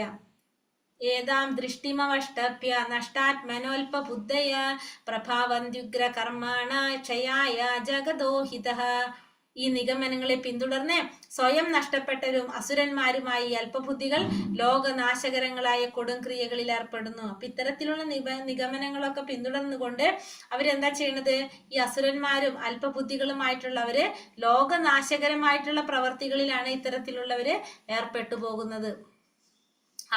ഏതാം ദൃഷ്ടിമവഷ്ടപ്യ നഷ്ടാത്മനോൽപ ബുദ്ധയ പ്രഭാവന്ത്യുഗ്ര കർമ്മണ ക്ഷയായ ജഗദോഹിതഃ. ഈ നിഗമനങ്ങളെ പിന്തുടർന്ന് സ്വയം നഷ്ടപ്പെട്ടവരും അസുരന്മാരുമായി അല്പബുദ്ധികൾ ലോകനാശകരങ്ങളായ കൊടുംക്രിയകളിൽ ഏർപ്പെടുന്നു. അപ്പൊ ഇത്തരത്തിലുള്ള നിഗമനങ്ങളൊക്കെ പിന്തുടർന്നുകൊണ്ട് അവരെന്താ ചെയ്യണത്? ഈ അസുരന്മാരും അല്പബുദ്ധികളുമായിട്ടുള്ളവര് ലോകനാശകരമായിട്ടുള്ള പ്രവർത്തികളിലാണ് ഇത്തരത്തിലുള്ളവര് ഏർപ്പെട്ടു പോകുന്നത്.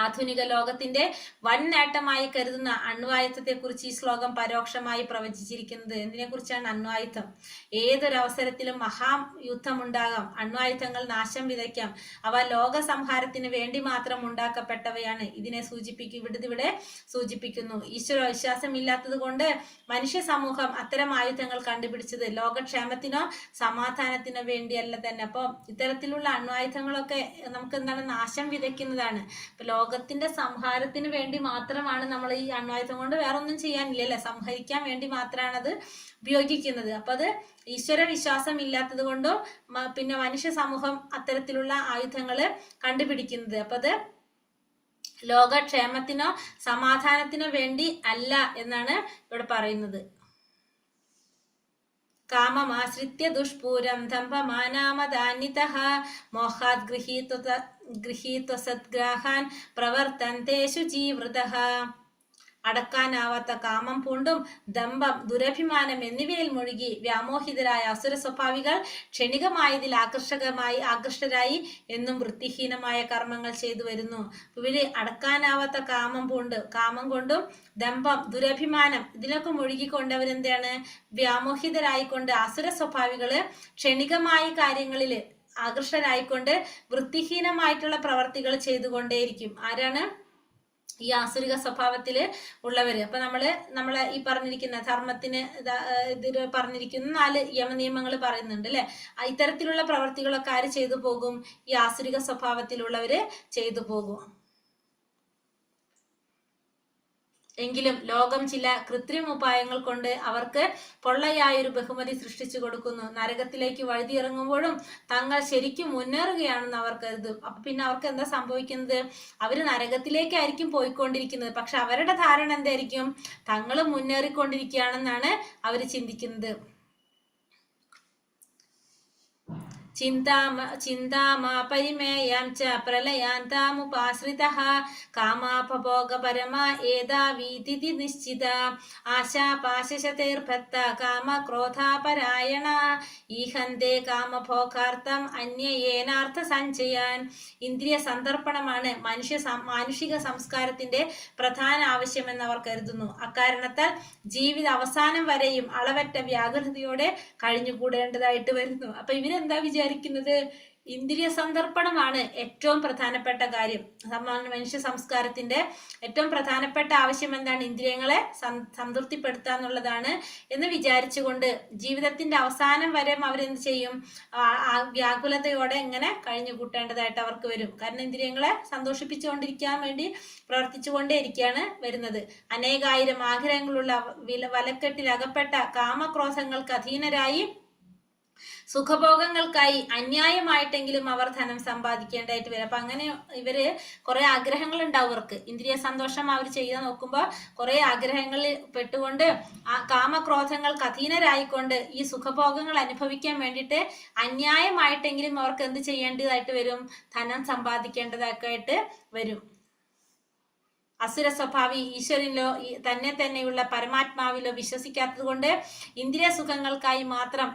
ആധുനിക ലോകത്തിന്റെ വൻ നേട്ടമായി കരുതുന്ന അണ്വായുധത്തെ കുറിച്ച് ഈ ശ്ലോകം പരോക്ഷമായി പ്രവചിച്ചിരിക്കുന്നത്. എന്തിനെ കുറിച്ചാണ്? അണ്വായുധം. ഏതൊരവസരത്തിലും മഹായുദ്ധമുണ്ടാകാം. അണ്വായുധങ്ങൾ നാശം വിതയ്ക്കാം. അവ ലോക സംഹാരത്തിന് വേണ്ടി മാത്രം ഉണ്ടാക്കപ്പെട്ടവയാണ്. ഇതിനെ ഇവിടെ സൂചിപ്പിക്കുന്നു. ഈശ്വര വിശ്വാസം ഇല്ലാത്തത് കൊണ്ട് മനുഷ്യ സമൂഹം അത്തരം ആയുധങ്ങൾ കണ്ടുപിടിച്ചത് ലോകക്ഷേമത്തിനോ സമാധാനത്തിനോ വേണ്ടിയല്ല തന്നെ. അപ്പോൾ ഇത്തരത്തിലുള്ള അണ്വായുധങ്ങളൊക്കെ നമുക്ക് എന്താണ്? നാശം വിതയ്ക്കുന്നതാണ്. ലോകത്തിന്റെ സംഹാരത്തിന് വേണ്ടി മാത്രമാണ് നമ്മൾ ഈ അണ്വായുധം കൊണ്ട് വേറെ ഒന്നും ചെയ്യാനില്ലല്ലേ, സംഹരിക്കാൻ വേണ്ടി മാത്രമാണ് അത് ഉപയോഗിക്കുന്നത്. അപ്പൊ അത് ഈശ്വര വിശ്വാസം ഇല്ലാത്തത് കൊണ്ടും പിന്നെ മനുഷ്യ സമൂഹം അത്തരത്തിലുള്ള ആയുധങ്ങള് കണ്ടുപിടിക്കുന്നത്. അപ്പൊ അത് ലോകക്ഷേമത്തിനോ സമാധാനത്തിനോ വേണ്ടി അല്ല എന്നാണ് ഇവിടെ പറയുന്നത്. കാമമാശ്രിത്യ ദുഷ്പൂരം ദമ്പമാനാമദാന്വിതഃ മോഹാത് ഗൃഹീത്വസദ്ഗ്രാഹാൻ പ്രവർത്തന്തേഷു ജീവൃതഃ. അടക്കാനാവാത്ത കാമം പൂണ്ടും ദമ്പം, ദുരഭിമാനം എന്നിവയിൽ മുഴുകി വ്യാമോഹിതരായ അസുര സ്വഭാവികൾ ക്ഷണികമായതിൽ ആകൃഷ്ടരായി എന്നും വൃത്തിഹീനമായ കർമ്മങ്ങൾ ചെയ്തു വരുന്നു. ഇവര് അടക്കാനാവാത്ത കാമം കൊണ്ടും ദമ്പം, ദുരഭിമാനം ഇതിലൊക്കെ മുഴുകിക്കൊണ്ട് അവരെന്താണ്? വ്യാമോഹിതരായിക്കൊണ്ട് അസുര സ്വഭാവികള് ക്ഷണികമായ കാര്യങ്ങളിൽ ആകൃഷ്ടരായിക്കൊണ്ട് വൃത്തിഹീനമായിട്ടുള്ള പ്രവർത്തികൾ ചെയ്തുകൊണ്ടേയിരിക്കും. ആരാണ്? ഈ ആസുരിക സ്വഭാവത്തില് ഉള്ളവര്. അപ്പൊ നമ്മളെ ഈ പറഞ്ഞിരിക്കുന്ന ധർമ്മത്തിന് ഇതിൽ പറഞ്ഞിരിക്കുന്ന 4 യമനിയമങ്ങൾ പറയുന്നുണ്ട് അല്ലെ. ഇത്തരത്തിലുള്ള പ്രവർത്തികളൊക്കെ ആര് ചെയ്തു പോകും? ഈ ആസുരിക സ്വഭാവത്തിലുള്ളവര് ചെയ്തു പോകും. എങ്കിലും ലോകം ചില കൃത്രിമ ഉപായങ്ങൾ കൊണ്ട് അവർക്ക് പൊള്ളയായൊരു ബഹുമതി സൃഷ്ടിച്ചു കൊടുക്കുന്നു. നരകത്തിലേക്ക് വഴുതിയിറങ്ങുമ്പോഴും തങ്ങൾ ശരിക്കും മുന്നേറുകയാണെന്ന് അവർ കരുതും. അപ്പൊ പിന്നെ അവർക്ക് എന്താ സംഭവിക്കുന്നത്? അവര് നരകത്തിലേക്കായിരിക്കും പോയിക്കൊണ്ടിരിക്കുന്നത്. പക്ഷെ അവരുടെ ധാരണ എന്തായിരിക്കും? തങ്ങൾ മുന്നേറിക്കൊണ്ടിരിക്കുകയാണെന്നാണ് അവര് ചിന്തിക്കുന്നത്. ചിന്താമാപരിമേയം ച പ്രളയാന്താമുപാശ്രിതഃ കാമാപഭോഗപരമാ ഏതാവീതി നിശ്ചിത ആശാപാശശതൈർഭക്ത കാമക്രോധാപരായണ ഈഹന്തേ കാമഭോഗാർത്ഥം അന്യേനാർത്ഥ സഞ്ചയാൻ. ഇന്ദ്രിയ സന്ദർപ്പണമാണ് മാനുഷിക സംസ്കാരത്തിന്റെ പ്രധാന ആവശ്യമെന്ന് അവർ കരുതുന്നു. അക്കാരണത്താൽ ജീവിത അവസാനം വരെയും അളവറ്റ വ്യാകുലതയോടെ കഴിഞ്ഞുകൂടേണ്ടതായിട്ട് വരുന്നു. അപ്പൊ ഇവരെന്താ വിചാരിക്കുന്നത്? ഇന്ദ്രിയ സന്ദർപ്പണമാണ് ഏറ്റവും പ്രധാനപ്പെട്ട കാര്യം. മനുഷ്യ സംസ്കാരത്തിന്റെ ഏറ്റവും പ്രധാനപ്പെട്ട ആവശ്യം എന്താണ്? ഇന്ദ്രിയങ്ങളെ സംതൃപ്തിപ്പെടുത്തുക എന്നുള്ളതാണ് എന്ന് വിചാരിച്ചുകൊണ്ട് ജീവിതത്തിന്റെ അവസാനം വരെ അവരെന്ത് ചെയ്യും? വ്യാകുലതയോടെ ഇങ്ങനെ കഴിഞ്ഞു കൂട്ടേണ്ടതായിട്ട് അവർക്ക് വരും. കാരണം ഇന്ദ്രിയങ്ങളെ സന്തോഷിപ്പിച്ചുകൊണ്ടിരിക്കാൻ വേണ്ടി പ്രവർത്തിച്ചുകൊണ്ടേയിരിക്കുകയാണ് വരുന്നത്. അനേകായിരം ആഗ്രഹങ്ങളുള്ള വലക്കെട്ടിൽ അകപ്പെട്ട കാമക്രോധങ്ങൾക്ക് അധീനരായി സുഖഭോഗങ്ങൾക്കായി അന്യായമായിട്ടെങ്കിലും അവർ ധനം സമ്പാദിക്കേണ്ടതായിട്ട് വരും. അപ്പൊ അങ്ങനെ ഇവര് കുറെ ആഗ്രഹങ്ങൾ ഉണ്ടാവും. അവർക്ക് ഇന്ദ്രിയ സന്തോഷം അവർ ചെയ്യാൻ നോക്കുമ്പോൾ കുറെ ആഗ്രഹങ്ങളിൽ പെട്ടുകൊണ്ട് ആ കാമക്രോധങ്ങൾക്ക് അധീനരായിക്കൊണ്ട് ഈ സുഖഭോഗങ്ങൾ അനുഭവിക്കാൻ വേണ്ടിയിട്ട് അന്യായമായിട്ടെങ്കിലും അവർക്ക് എന്ത് ചെയ്യേണ്ടതായിട്ട് വരും? ധനം സമ്പാദിക്കേണ്ടതായിട്ട് വരും. അസുര സ്വഭാവി ഈശ്വരനിലോ തന്നെയുള്ള പരമാത്മാവിലോ വിശ്വസിക്കാത്തത് കൊണ്ട് ഇന്ദ്രിയ സുഖങ്ങൾക്കായി മാത്രം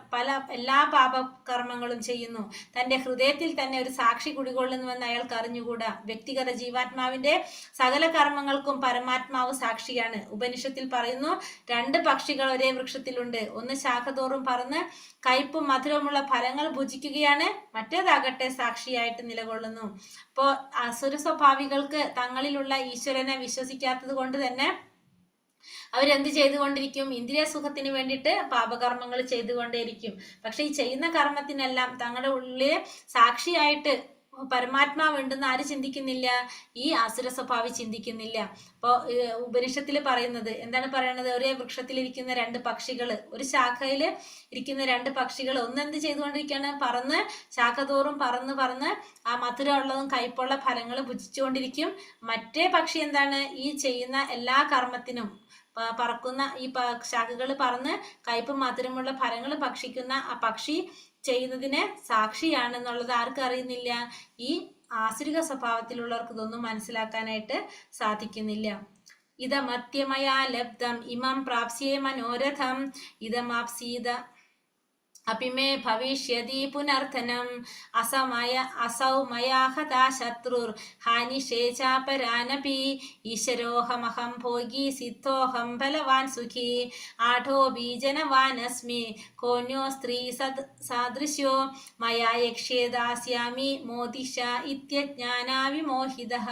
എല്ലാ പാപകർമ്മങ്ങളും ചെയ്യുന്നു. തന്റെ ഹൃദയത്തിൽ തന്നെ ഒരു സാക്ഷി കുടികൊള്ളുന്നുവെന്ന് അയാൾക്ക് അറിഞ്ഞുകൂടാ. വ്യക്തിഗത ജീവാത്മാവിന്റെ സകല കർമ്മങ്ങൾക്കും പരമാത്മാവ് സാക്ഷിയാണ്. ഉപനിഷത്തിൽ പറയുന്നു, 2 പക്ഷികൾ ഒരേ വൃക്ഷത്തിലുണ്ട്. ഒന്ന് ശാഖതോറും പറന്ന് കയ്പും മധുരവുമുള്ള ഫലങ്ങൾ ഭുജിക്കുകയാണ്, മറ്റേതാകട്ടെ സാക്ഷിയായിട്ട് നിലകൊള്ളുന്നു. അപ്പോൾ അസുര സ്വഭാവികൾക്ക് തങ്ങളിലുള്ള ഈശ്വരനെ വിശ്വസിക്കാത്തത് കൊണ്ട് തന്നെ അവരെന്ത് ചെയ്തുകൊണ്ടിരിക്കും? ഇന്ദ്രിയ സുഖത്തിന് വേണ്ടിയിട്ട് പാപകർമ്മങ്ങൾ ചെയ്തുകൊണ്ടേയിരിക്കും. പക്ഷെ ഈ ചെയ്യുന്ന കർമ്മത്തിനെല്ലാം തങ്ങളുടെ ഉള്ളിൽ സാക്ഷിയായിട്ട് പരമാത്മാവ് ഉണ്ടെന്ന് ആര് ചിന്തിക്കുന്നില്ല? ഈ അസുര സ്വഭാവി ചിന്തിക്കുന്നില്ല. അപ്പോൾ ഉപനിഷത്തിൽ പറയുന്നത് എന്താണ് പറയണത്? ഒരേ വൃക്ഷത്തിലിരിക്കുന്ന 2 പക്ഷികൾ, ഒരു ശാഖയിൽ ഇരിക്കുന്ന 2 പക്ഷികൾ ഒന്നെന്ത് ചെയ്തുകൊണ്ടിരിക്കുകയാണ്? പറന്ന് ശാഖതോറും പറന്ന് ആ മധുരമുള്ളതും കയ്പുള്ള ഫലങ്ങൾ ഭുജിച്ചുകൊണ്ടിരിക്കും. മറ്റേ പക്ഷി എന്താണ്? ഈ ചെയ്യുന്ന എല്ലാ കർമ്മത്തിനും പറക്കുന്ന ഈ ശാഖകൾ പറന്ന് കയ്പും മധുരമുള്ള ഫലങ്ങൾ ഭക്ഷിക്കുന്ന ആ പക്ഷി ചെയ്യുന്നതിന് സാക്ഷിയാണെന്നുള്ളത് ആർക്കും അറിയുന്നില്ല. ഈ ആസുരിക സ്വഭാവത്തിലുള്ളവർക്ക് ഇതൊന്നും മനസ്സിലാക്കാനായിട്ട് സാധിക്കുന്നില്ല. ഇതമത്യമയാ ലബ്ധം ഇമം പ്രാപ്സ്യേ മനോരഥം ഇതമാപ്സീത അപിമേ ഭവിഷ്യതി പുനർധനം അസൗ മയാ ഹതാ ശത്രുർ ഹാനിഷേചാപരാനപി ഈശ്വരോഹമഹം ഭോഗി സിദ്ധോഹം ബലവാൻ സുഖി ആഠോ ബീജനവാനസ്മി കോന്യോ സ്ത്രീ സാദൃശ്യോ മയാ യക്ഷ്യേ ദാസ്യാമി മോദിഷ ഇത്യജ്ഞാനാ വിമോഹിതഃ.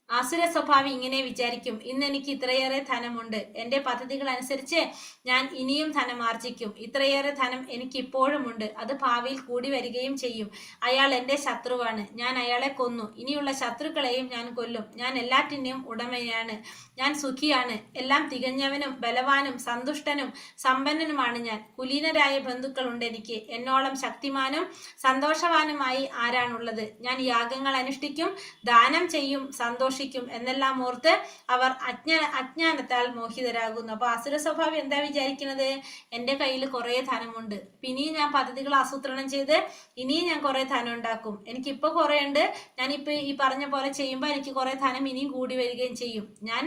ആസുര സ്വഭാവി ഇങ്ങനെ വിചാരിക്കും, ഇന്ന് എനിക്ക് ഇത്രയേറെ ധനമുണ്ട്, എൻ്റെ പദ്ധതികൾ അനുസരിച്ച് ഞാൻ ഇനിയും ധനം ആർജിക്കും. ഇത്രയേറെ ധനം എനിക്ക് ഇപ്പോഴും ഉണ്ട്, അത് ഭാവിയിൽ കൂടി വരികയും ചെയ്യും. അയാൾ എൻ്റെ ശത്രുവാണ്, ഞാൻ അയാളെ കൊന്നു, ഇനിയുള്ള ശത്രുക്കളെയും ഞാൻ കൊല്ലും. ഞാൻ എല്ലാറ്റിൻ്റെയും ഉടമയാണ്, ഞാൻ സുഖിയാണ്, എല്ലാം തികഞ്ഞവനും ബലവാനും സന്തുഷ്ടനും സമ്പന്നനുമാണ് ഞാൻ. കുലീനരായ ബന്ധുക്കളുണ്ട് എനിക്ക്, എന്നോളം ശക്തിമാനും സന്തോഷവാനുമായി ആരാണുള്ളത്? ഞാൻ യാഗങ്ങൾ അനുഷ്ഠിക്കും, ദാനം ചെയ്യും, സന്തോഷിക്കും എന്നെല്ലാം ഓർത്ത് അവർ അജ്ഞാനത്താൽ മോഹിതരാകുന്നു. അപ്പൊ അസുര സ്വഭാവം എന്താ വിചാരിക്കുന്നത്? എൻ്റെ കയ്യിൽ കുറെ ധനമുണ്ട്, ഇനിയും ഞാൻ പദ്ധതികൾ ആസൂത്രണം ചെയ്ത് ഇനിയും ഞാൻ കുറെ ധനം ഉണ്ടാക്കും. എനിക്കിപ്പോ കുറെ ഉണ്ട്, ഞാനിപ്പോ ഈ പറഞ്ഞ പോലെ ചെയ്യുമ്പോൾ എനിക്ക് കുറെ ധനം ഇനിയും കൂടി വരികയും ചെയ്യും. ഞാൻ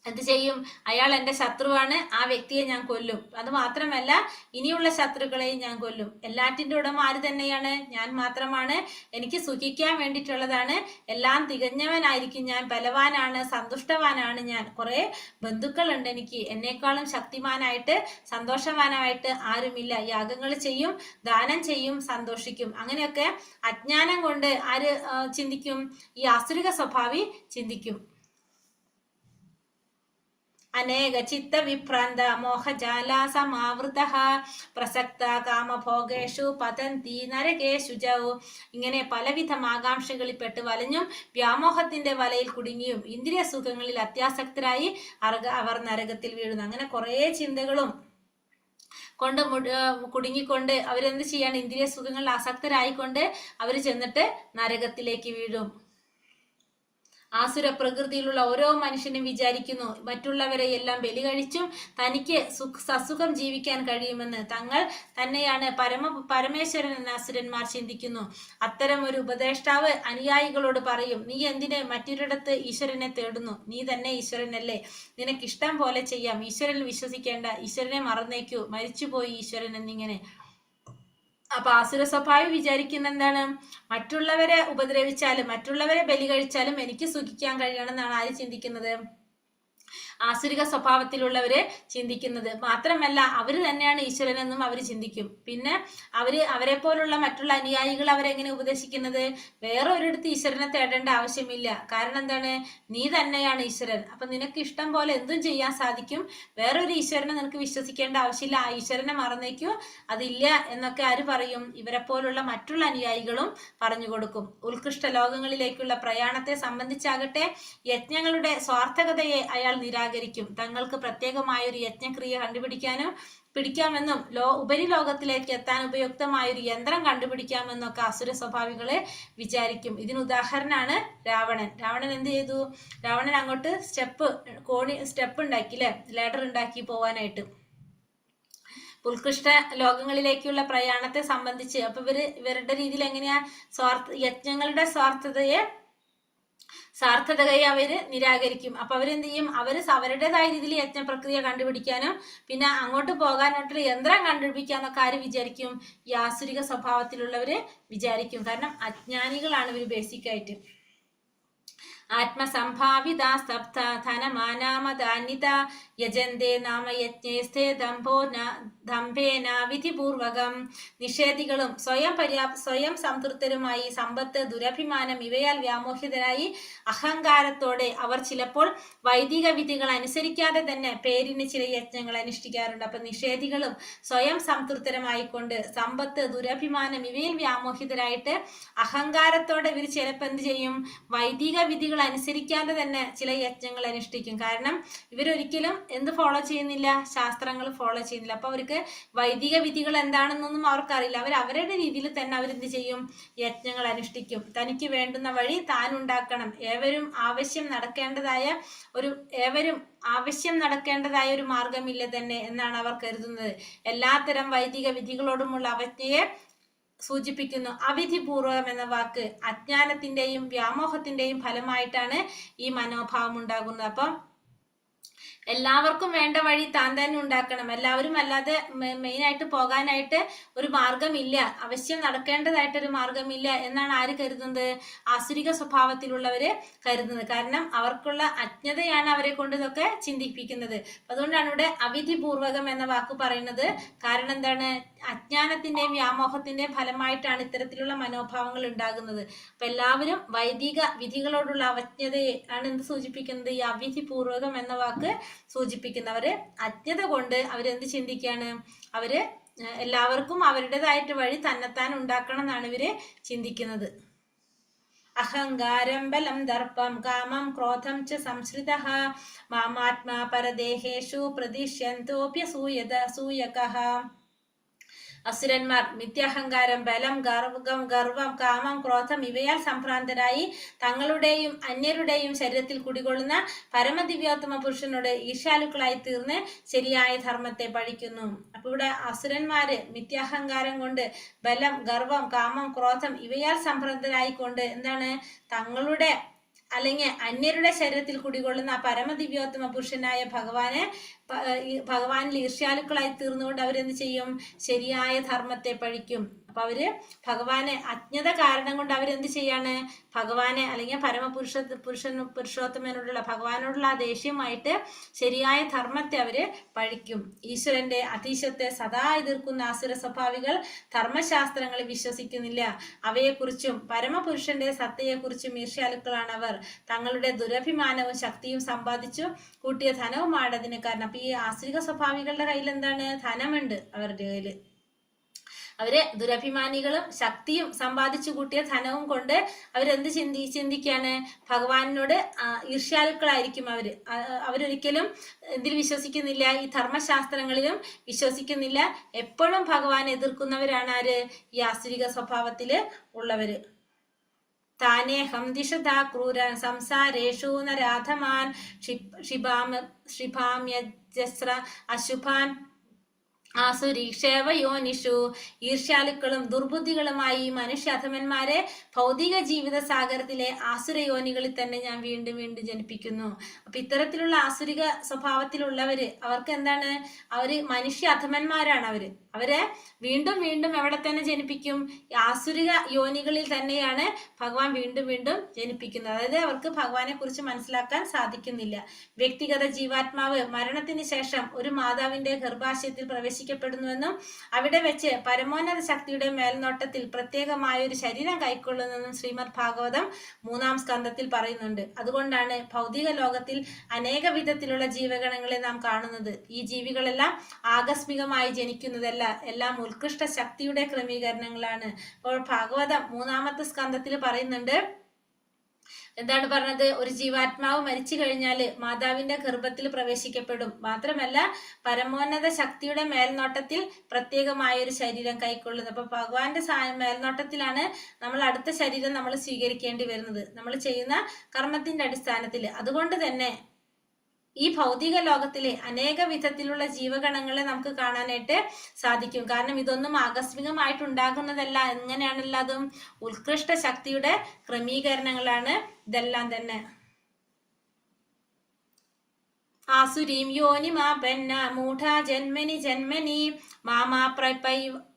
എന്ത് ചെയ്യും? അയാൾ എൻ്റെ ശത്രുവാണ്, ആ വ്യക്തിയെ ഞാൻ കൊല്ലും. അത് മാത്രമല്ല ഇനിയുള്ള ശത്രുക്കളെയും ഞാൻ കൊല്ലും. എല്ലാറ്റിൻ്റെ ഉടമ ആര് തന്നെയാണ്? ഞാൻ മാത്രമാണ്. എനിക്ക് സുഖിക്കാൻ വേണ്ടിയിട്ടുള്ളതാണ്, എല്ലാം തികഞ്ഞവനായിരിക്കും ഞാൻ, ബലവാനാണ്, സന്തുഷ്ടവാനാണ് ഞാൻ. കുറെ ബന്ധുക്കളുണ്ട് എനിക്ക്, എന്നേക്കാളും ശക്തിമാനായിട്ട് സന്തോഷവാനായിട്ട് ആരുമില്ല. യാഗങ്ങൾ ചെയ്യും, ദാനം ചെയ്യും, സന്തോഷിക്കും. അങ്ങനെയൊക്കെ അജ്ഞാനം കൊണ്ട് ആര് ചിന്തിക്കും? ഈ ആസുരിക സ്വഭാവി ചിന്തിക്കും. അനേക ചിത്ത വിഭ്രാന്ത മോഹജാല സമാവൃത പ്രസക്ത കാമഭോഗേഷു പതന്തി നരകേഷു ജൗ. ഇങ്ങനെ പലവിധം ആകാംക്ഷകളിൽപ്പെട്ട് വലഞ്ഞും വ്യാമോഹത്തിന്റെ വലയിൽ കുടുങ്ങിയും ഇന്ദ്രിയ സുഖങ്ങളിൽ അത്യാസക്തരായി അവർ നരകത്തിൽ വീഴുന്നു. അങ്ങനെ കുറെ ചിന്തകളും കൊണ്ട് കുടുങ്ങിക്കൊണ്ട് അവരെന്ത് ചെയ്യാണ്? ഇന്ദ്രിയ സുഖങ്ങളിൽ ആസക്തരായിക്കൊണ്ട് അവർ ചെന്നിട്ട് നരകത്തിലേക്ക് വീഴും. ആസുര പ്രകൃതിയിലുള്ള ഓരോ മനുഷ്യനും വിചാരിക്കുന്നു മറ്റുള്ളവരെ എല്ലാം ബലി കഴിച്ചും തനിക്ക് സസുഖം ജീവിക്കാൻ കഴിയുമെന്ന്. തങ്ങൾ തന്നെയാണ് പരമേശ്വരൻ എന്ന അസുരന്മാർ ചിന്തിക്കുന്നു. അത്തരം ഒരു ഉപദേഷ്ടാവ് അനുയായികളോട് പറയും, നീ എന്തിന് മറ്റൊരിടത്ത് ഈശ്വരനെ തേടുന്നു? നീ തന്നെ ഈശ്വരനല്ലേ, നിനക്കിഷ്ടം പോലെ ചെയ്യാം, ഈശ്വരനിൽ വിശ്വസിക്കേണ്ട, ഈശ്വരനെ മറന്നേക്കൂ, മരിച്ചുപോയി ഈശ്വരൻ എന്നിങ്ങനെ. അപ്പൊ ആസുര സ്വഭാവി വിചാരിക്കുന്ന എന്താണ്? മറ്റുള്ളവരെ ഉപദ്രവിച്ചാലും മറ്റുള്ളവരെ ബലി കഴിച്ചാലും എനിക്ക് സുഖിക്കാൻ കഴിയണം എന്നാണ് ആര് ചിന്തിക്കുന്നത്? ആസുരിക സ്വഭാവത്തിലുള്ളവര് ചിന്തിക്കുന്നത്. മാത്രമല്ല അവര് തന്നെയാണ് ഈശ്വരനെന്നും അവർ ചിന്തിക്കും. പിന്നെ അവരെ പോലുള്ള മറ്റുള്ള അനുയായികൾ അവരെങ്ങനെ ഉപദേശിക്കുന്നത്? വേറെ ഒരിടത്ത് ഈശ്വരനെ തേടേണ്ട ആവശ്യമില്ല. കാരണം എന്താണ്? നീ തന്നെയാണ് ഈശ്വരൻ. അപ്പൊ നിനക്ക് ഇഷ്ടം പോലെ എന്തും ചെയ്യാൻ സാധിക്കും. വേറൊരു ഈശ്വരനെ നിനക്ക് വിശ്വസിക്കേണ്ട ആവശ്യമില്ല, ആ ഈശ്വരനെ മറന്നേക്കൂ, അതില്ല എന്നൊക്കെ ആര് പറയും? ഇവരെ പോലുള്ള മറ്റുള്ള അനുയായികളും പറഞ്ഞു കൊടുക്കും. ഉത്കൃഷ്ട ലോകങ്ങളിലേക്കുള്ള പ്രയാണത്തെ സംബന്ധിച്ചാകട്ടെ യജ്ഞങ്ങളുടെ സ്വാർത്ഥകതയെ അയാൾ നിരാകരിക്കും. തങ്ങൾക്ക് പ്രത്യേകമായൊരു യജ്ഞക്രിയ പിടിക്കാമെന്നും ഉപരിലോകത്തിലേക്ക് എത്താൻ ഉപയുക്തമായൊരു യന്ത്രം കണ്ടുപിടിക്കാമെന്നൊക്കെ അസുര സ്വഭാവികളെ വിചാരിക്കും. ഇതിന് ഉദാഹരണമാണ് രാവണൻ. രാവണൻ എന്ത് ചെയ്തു? രാവണൻ അങ്ങോട്ട് സ്റ്റെപ്പ് ഉണ്ടാക്കി, അല്ലെ, ലാഡർ ഉണ്ടാക്കി പോവാനായിട്ട്. ഉത്കൃഷ്ട ലോകങ്ങളിലേക്കുള്ള പ്രയാണത്തെ സംബന്ധിച്ച് അപ്പൊ ഇവരുടെ രീതിയിൽ എങ്ങനെയാ യജ്ഞങ്ങളുടെ സ്വാർത്ഥതയെ സാർത്ഥകതയെ അവര് നിരാകരിക്കും. അപ്പൊ അവരെന്ത് ചെയ്യും? അവരുടേതായ രീതിയിൽ യജ്ഞ പ്രക്രിയ കണ്ടുപിടിക്കാനും പിന്നെ അങ്ങോട്ട് പോകാനായിട്ടുള്ള യന്ത്രം കണ്ടുപിടിക്കാന്നൊക്കെ ആര് വിചാരിക്കും? ഈ ആസുരിക സ്വഭാവത്തിലുള്ളവര് വിചാരിക്കും. കാരണം അജ്ഞാനികളാണ് ഇവര് ബേസിക്കായിട്ട്. ആത്മസംഭാവിത സ്തബ്ധ ധനമാനാമദാന്വിത യജന്തേ നാമ യജ്ഞേസ്തേ ദംഭേന വിധിപൂർവകം. നിഷേധികളും സ്വയം സംതൃപ്തരുമായി സമ്പത്ത്, ദുരഭിമാനം ഇവയാൽ വ്യാമോഹിതരായി അഹങ്കാരത്തോടെ അവർ ചിലപ്പോൾ വൈദിക വിധികൾ അനുസരിക്കാതെ തന്നെ പേരിന് ചില യജ്ഞങ്ങൾ അനുഷ്ഠിക്കാറുണ്ട്. അപ്പൊ നിഷേധികളും സ്വയം സംതൃപ്തരമായിക്കൊണ്ട് സമ്പത്ത്, ദുരഭിമാനം ഇവയിൽ വ്യാമോഹിതരായിട്ട് അഹങ്കാരത്തോടെ ഇവർ ചിലപ്പോൾ എന്ത് ചെയ്യും? വൈദിക വിധികൾ അനുസരിക്കാതെ തന്നെ ചില യജ്ഞങ്ങൾ അനുഷ്ഠിക്കും. കാരണം ഇവരൊരിക്കലും എന്ത് ഫോളോ ചെയ്യുന്നില്ല? ശാസ്ത്രങ്ങൾ ഫോളോ ചെയ്യുന്നില്ല. അപ്പൊ അവർക്ക് വൈദിക വിധികൾ എന്താണെന്നൊന്നും അവർക്കറിയില്ല. അവരുടെ രീതിയിൽ തന്നെ അവരെന്ത് ചെയ്യും? യജ്ഞങ്ങൾ അനുഷ്ഠിക്കും. തനിക്ക് വേണ്ടുന്ന വഴി താൻ ഉണ്ടാക്കണം. ഏവരും ആവശ്യം നടക്കേണ്ടതായ ഒരു മാർഗമില്ല തന്നെ എന്നാണ് അവർ കരുതുന്നത്. എല്ലാത്തരം വൈദിക വിധികളോടുമുള്ള അവജ്ഞയെ സൂചിപ്പിക്കുന്നു. അവിധിപൂർവകം എന്ന വാക്ക് അജ്ഞാനത്തിന്റെയും വ്യാമോഹത്തിന്റെയും ഫലമായിട്ടാണ് ഈ മനോഭാവം ഉണ്ടാകുന്നത്. അപ്പം എല്ലാവർക്കും വേണ്ട വഴി താൻ തന്നെ ഉണ്ടാക്കണം. എല്ലാവരും അല്ലാതെ മെയിനായിട്ട് പോകാനായിട്ട് ഒരു മാർഗമില്ല, അവശ്യം നടക്കേണ്ടതായിട്ടൊരു മാർഗമില്ല എന്നാണ് ആര് കരുതുന്നത്? ആസുരിക സ്വഭാവത്തിലുള്ളവര് കരുതുന്നത്. കാരണം അവർക്കുള്ള അജ്ഞതയാണ് അവരെ കൊണ്ട് ഇതൊക്കെ ചിന്തിപ്പിക്കുന്നത്. അതുകൊണ്ടാണ് ഇവിടെ അവിധിപൂർവകം എന്ന വാക്ക് പറയുന്നത്. കാരണം എന്താണ്? അജ്ഞാനത്തിന്റെയും വ്യാമോഹത്തിന്റെയും ഫലമായിട്ടാണ് ഇത്തരത്തിലുള്ള മനോഭാവങ്ങൾ ഉണ്ടാകുന്നത്. അപ്പൊ എല്ലാവരും വൈദിക വിധികളോടുള്ള അവജ്ഞതയെ ആണ് എന്ത് സൂചിപ്പിക്കുന്നത്? ഈ അവിധിപൂർവകം എന്ന വാക്ക് സൂചിപ്പിക്കുന്നവര് അജ്ഞത കൊണ്ട് അവരെന്ത് ചിന്തിക്കാണ്? അവര് എല്ലാവർക്കും അവരുടേതായിട്ട് വഴി തന്നെത്താൻ ഉണ്ടാക്കണം എന്നാണ് ഇവര് ചിന്തിക്കുന്നത്. അഹങ്കാരം ബലം ദർപ്പം കാമം ക്രോധം ച സംശ്രിതഃ മാമാത്മാ പരദേഹേഷു പ്രതിഷ്യന്തോപ്യസൂയകഃ. അസുരന്മാർ മിഥ്യാഹങ്കാരം, ബലം, ഗർവം, കാമം, ക്രോധം ഇവയാൽ സംഭ്രാന്തരായി തങ്ങളുടെയും അന്യരുടെയും ശരീരത്തിൽ കുടികൊള്ളുന്ന പരമദിവ്യോത്തമ പുരുഷനോട് ഈർഷ്യാലുക്കളായി തീർന്ന് ശരിയായ ധർമ്മത്തെ പഴിക്കുന്നു. അപ്പൊ ഇവിടെ അസുരന്മാര് മിഥ്യാഹങ്കാരം കൊണ്ട്, ബലം, ഗർവം, കാമം, ക്രോധം ഇവയാൽ സംഭ്രാന്തരായിക്കൊണ്ട് എന്താണ്? തങ്ങളുടെ അല്ലെങ്കിൽ അന്യരുടെ ശരീരത്തിൽ കുടികൊള്ളുന്ന പരമദിവ്യോത്തമ പുരുഷനായ ഭഗവാനിൽ ഈർഷ്യാലുക്കളായി തീർന്നുകൊണ്ട് അവരെന്ത് ചെയ്യും? ശരിയായ ധർമ്മത്തെ പഴിക്കും. അപ്പൊ അവര് ഭഗവാനെ അജ്ഞത കാരണം കൊണ്ട് അവരെന്ത് ചെയ്യാണ്? ഭഗവാനെ അല്ലെങ്കിൽ പുരുഷോത്തമനോടുള്ള ഭഗവാനോടുള്ള ആ ദേഷ്യമായിട്ട് ശരിയായ ധർമ്മത്തെ അവര് പഴിക്കും. ഈശ്വരന്റെ അധീശത്തെ സദാ എതിർക്കുന്ന ആസുര സ്വഭാവികൾ ധർമ്മശാസ്ത്രങ്ങളിൽ വിശ്വസിക്കുന്നില്ല. അവയെക്കുറിച്ചും പരമപുരുഷന്റെ സത്തയെക്കുറിച്ചും ഈർഷ്യാലുക്കളാണ് അവർ. തങ്ങളുടെ ദുരഭിമാനവും ശക്തിയും സമ്പാദിച്ചു കൂട്ടിയ ധനവുമാണ് അതിന് കാരണം. അപ്പൊ ഈ ആസുരിക സ്വഭാവികളുടെ കയ്യിൽ എന്താണ്? ധനമുണ്ട് അവരുടെ കയ്യില്. അവര് ദുരഭിമാനികളും ശക്തിയും സമ്പാദിച്ചു കൂട്ടിയ ധനവും കൊണ്ട് അവരെന്ത് ചിന്തിക്കാണ്? ഭഗവാനോട് ഈർഷ്യാലുക്കളായിരിക്കും അവരൊരിക്കലും എന്തിൽ വിശ്വസിക്കുന്നില്ല? ഈ ധർമ്മശാസ്ത്രങ്ങളിലും വിശ്വസിക്കുന്നില്ല. എപ്പോഴും ഭഗവാനെ എതിർക്കുന്നവരാണ് ആര്? ഈ ആസുരിക സ്വഭാവത്തില് ഉള്ളവര്. താനേഹം ദിശതാ ക്രൂരൻ സംസാരേഷു നരാധമാൻ ക്ഷിപാമ്യജസ്ര അശുഭാൻ ആസുരീക്ഷേവയോനിഷു. ഈർഷ്യാലുക്കളും ദുർബുദ്ധികളുമായി മനുഷ്യാധമന്മാരെ ഭൗതിക ജീവിത സാഗരത്തിലെ ആസുരയോനികളിൽ തന്നെ ഞാൻ വീണ്ടും വീണ്ടും ജനിപ്പിക്കുന്നു. അപ്പൊ ഇത്തരത്തിലുള്ള ആസുരിക സ്വഭാവത്തിലുള്ളവര് അവർക്ക് എന്താണ്? അവര് മനുഷ്യ അധമന്മാരാണ്. അവരെ വീണ്ടും വീണ്ടും എവിടെ തന്നെ ജനിപ്പിക്കും? ആസുരിക യോനികളിൽ തന്നെയാണ് ഭഗവാൻ വീണ്ടും വീണ്ടും ജനിപ്പിക്കുന്നത്. അതായത് അവർക്ക് ഭഗവാനെ കുറിച്ച് മനസ്സിലാക്കാൻ സാധിക്കുന്നില്ല. വ്യക്തിഗത ജീവാത്മാവ് മരണത്തിന് ശേഷം ഒരു മാതാവിന്റെ ഗർഭാശയത്തിൽ പ്രവേശിക്കപ്പെടുന്നുവെന്നും അവിടെ വെച്ച് പരമോന്നത ശക്തിയുടെ മേൽനോട്ടത്തിൽ പ്രത്യേകമായ ഒരു ശരീരം കൈക്കൊള്ളുന്നെന്നും ശ്രീമദ് ഭാഗവതം 3-ാം സ്കന്ധത്തിൽ പറയുന്നുണ്ട്. അതുകൊണ്ടാണ് ഭൗതിക ലോകത്തിൽ അനേക വിധത്തിലുള്ള ജീവഗണങ്ങളെ നാം കാണുന്നത്. ഈ ജീവികളെല്ലാം ആകസ്മികമായി ജനിക്കുന്നതല്ല, എല്ലാം ഉത്കൃഷ്ട ശക്തിയുടെ ക്രമീകരണങ്ങളാണ്. അപ്പോൾ ഭാഗവതം 3-ാമത്തെ സ്കന്ധത്തിൽ പറയുന്നുണ്ട്, എന്താണ് പറഞ്ഞത്? ഒരു ജീവാത്മാവ് മരിച്ചു കഴിഞ്ഞാല് മാതാവിന്റെ ഗർഭത്തിൽ പ്രവേശിക്കപ്പെടും. മാത്രമല്ല പരമോന്നത ശക്തിയുടെ മേൽനോട്ടത്തിൽ പ്രത്യേകമായ ഒരു ശരീരം കൈക്കൊള്ളുന്നത്. അപ്പൊ ഭഗവാന്റെ മേൽനോട്ടത്തിലാണ് നമ്മൾ അടുത്ത ശരീരം നമ്മൾ സ്വീകരിക്കേണ്ടി വരുന്നത്, നമ്മൾ ചെയ്യുന്ന കർമ്മത്തിന്റെ അടിസ്ഥാനത്തിൽ. അതുകൊണ്ട് തന്നെ ഈ ഭൗതിക ലോകത്തിലെ അനേക വിധത്തിലുള്ള ജീവഗണങ്ങളെ നമുക്ക് കാണാനായിട്ട് സാധിക്കും. കാരണം ഇതൊന്നും ആകസ്മികമായിട്ടുണ്ടാകുന്നതല്ല. എങ്ങനെയാണല്ലോ അതും ഉത്കൃഷ്ട ശക്തിയുടെ ക്രമീകരണങ്ങളാണ് ഇതെല്ലാം തന്നെ. ആസുരീം യോനിമാപന്ന മൂഢ ജന്മനി ജന്മനി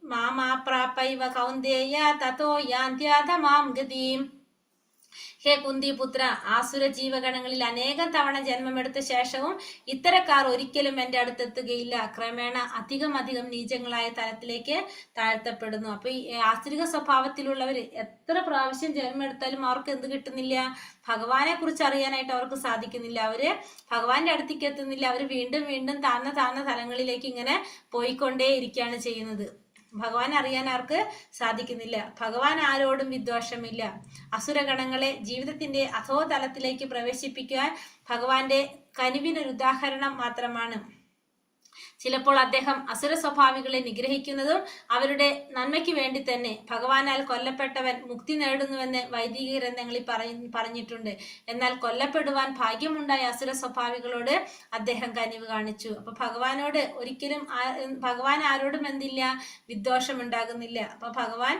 മാമാപ്രാപൈവ കൗന്ദേയ തതോ യാന്ത്യാധമാം ഗതിം. ഹേ കുന്തിപുത്ര, ആസുര ജീവഗണങ്ങളിൽ അനേകം തവണ ജന്മമെടുത്ത ശേഷവും ഇത്തരക്കാർ ഒരിക്കലും എന്റെ അടുത്തെത്തുകയില്ല. ക്രമേണ അധികം നീചങ്ങളായ തലത്തിലേക്ക് താഴ്ത്തപ്പെടുന്നു. അപ്പൊ ഈ ആസുരിക സ്വഭാവത്തിലുള്ളവര് എത്ര പ്രാവശ്യം ജന്മമെടുത്താലും അവർക്ക് എന്ത് കിട്ടുന്നില്ല? ഭഗവാനെ കുറിച്ച് അറിയാനായിട്ട് അവർക്ക് സാധിക്കുന്നില്ല. അവര് ഭഗവാന്റെ അടുത്തേക്ക് എത്തുന്നില്ല. അവര് വീണ്ടും താഴ്ന്ന തലങ്ങളിലേക്ക് ഇങ്ങനെ പോയിക്കൊണ്ടേ ഇരിക്കുകയാണ് ചെയ്യുന്നത്. ഭഗവാൻ അറിയാൻ അവർക്ക് സാധിക്കുന്നില്ല. ഭഗവാൻ ആരോടും വിദ്വേഷമില്ല. അസുരഗണങ്ങളെ ജീവിതത്തിന്റെ അധോതലത്തിലേക്ക് പ്രവേശിപ്പിക്കുവാൻ ഭഗവാന്റെ കനിവിനൊരു ഉദാഹരണം മാത്രമാണ്. ചിലപ്പോൾ അദ്ദേഹം അസുര സ്വഭാവികളെ നിഗ്രഹിക്കുന്നതും അവരുടെ നന്മയ്ക്ക് വേണ്ടി തന്നെ. ഭഗവാനാൽ കൊല്ലപ്പെട്ടവൻ മുക്തി നേടുന്നുവെന്ന് വൈദിക ഗ്രന്ഥങ്ങളിൽ പറഞ്ഞിട്ടുണ്ട്. എന്നാൽ കൊല്ലപ്പെടുവാൻ ഭാഗ്യമുണ്ടായ അസുര സ്വഭാവികളോട് അദ്ദേഹം കനിവ് കാണിച്ചു. അപ്പൊ ഭഗവാനോട് ഒരിക്കലും ഭഗവാൻ ആരോടും എന്തില്ല? വിദ്വേഷം ഉണ്ടാകുന്നില്ല. അപ്പൊ ഭഗവാൻ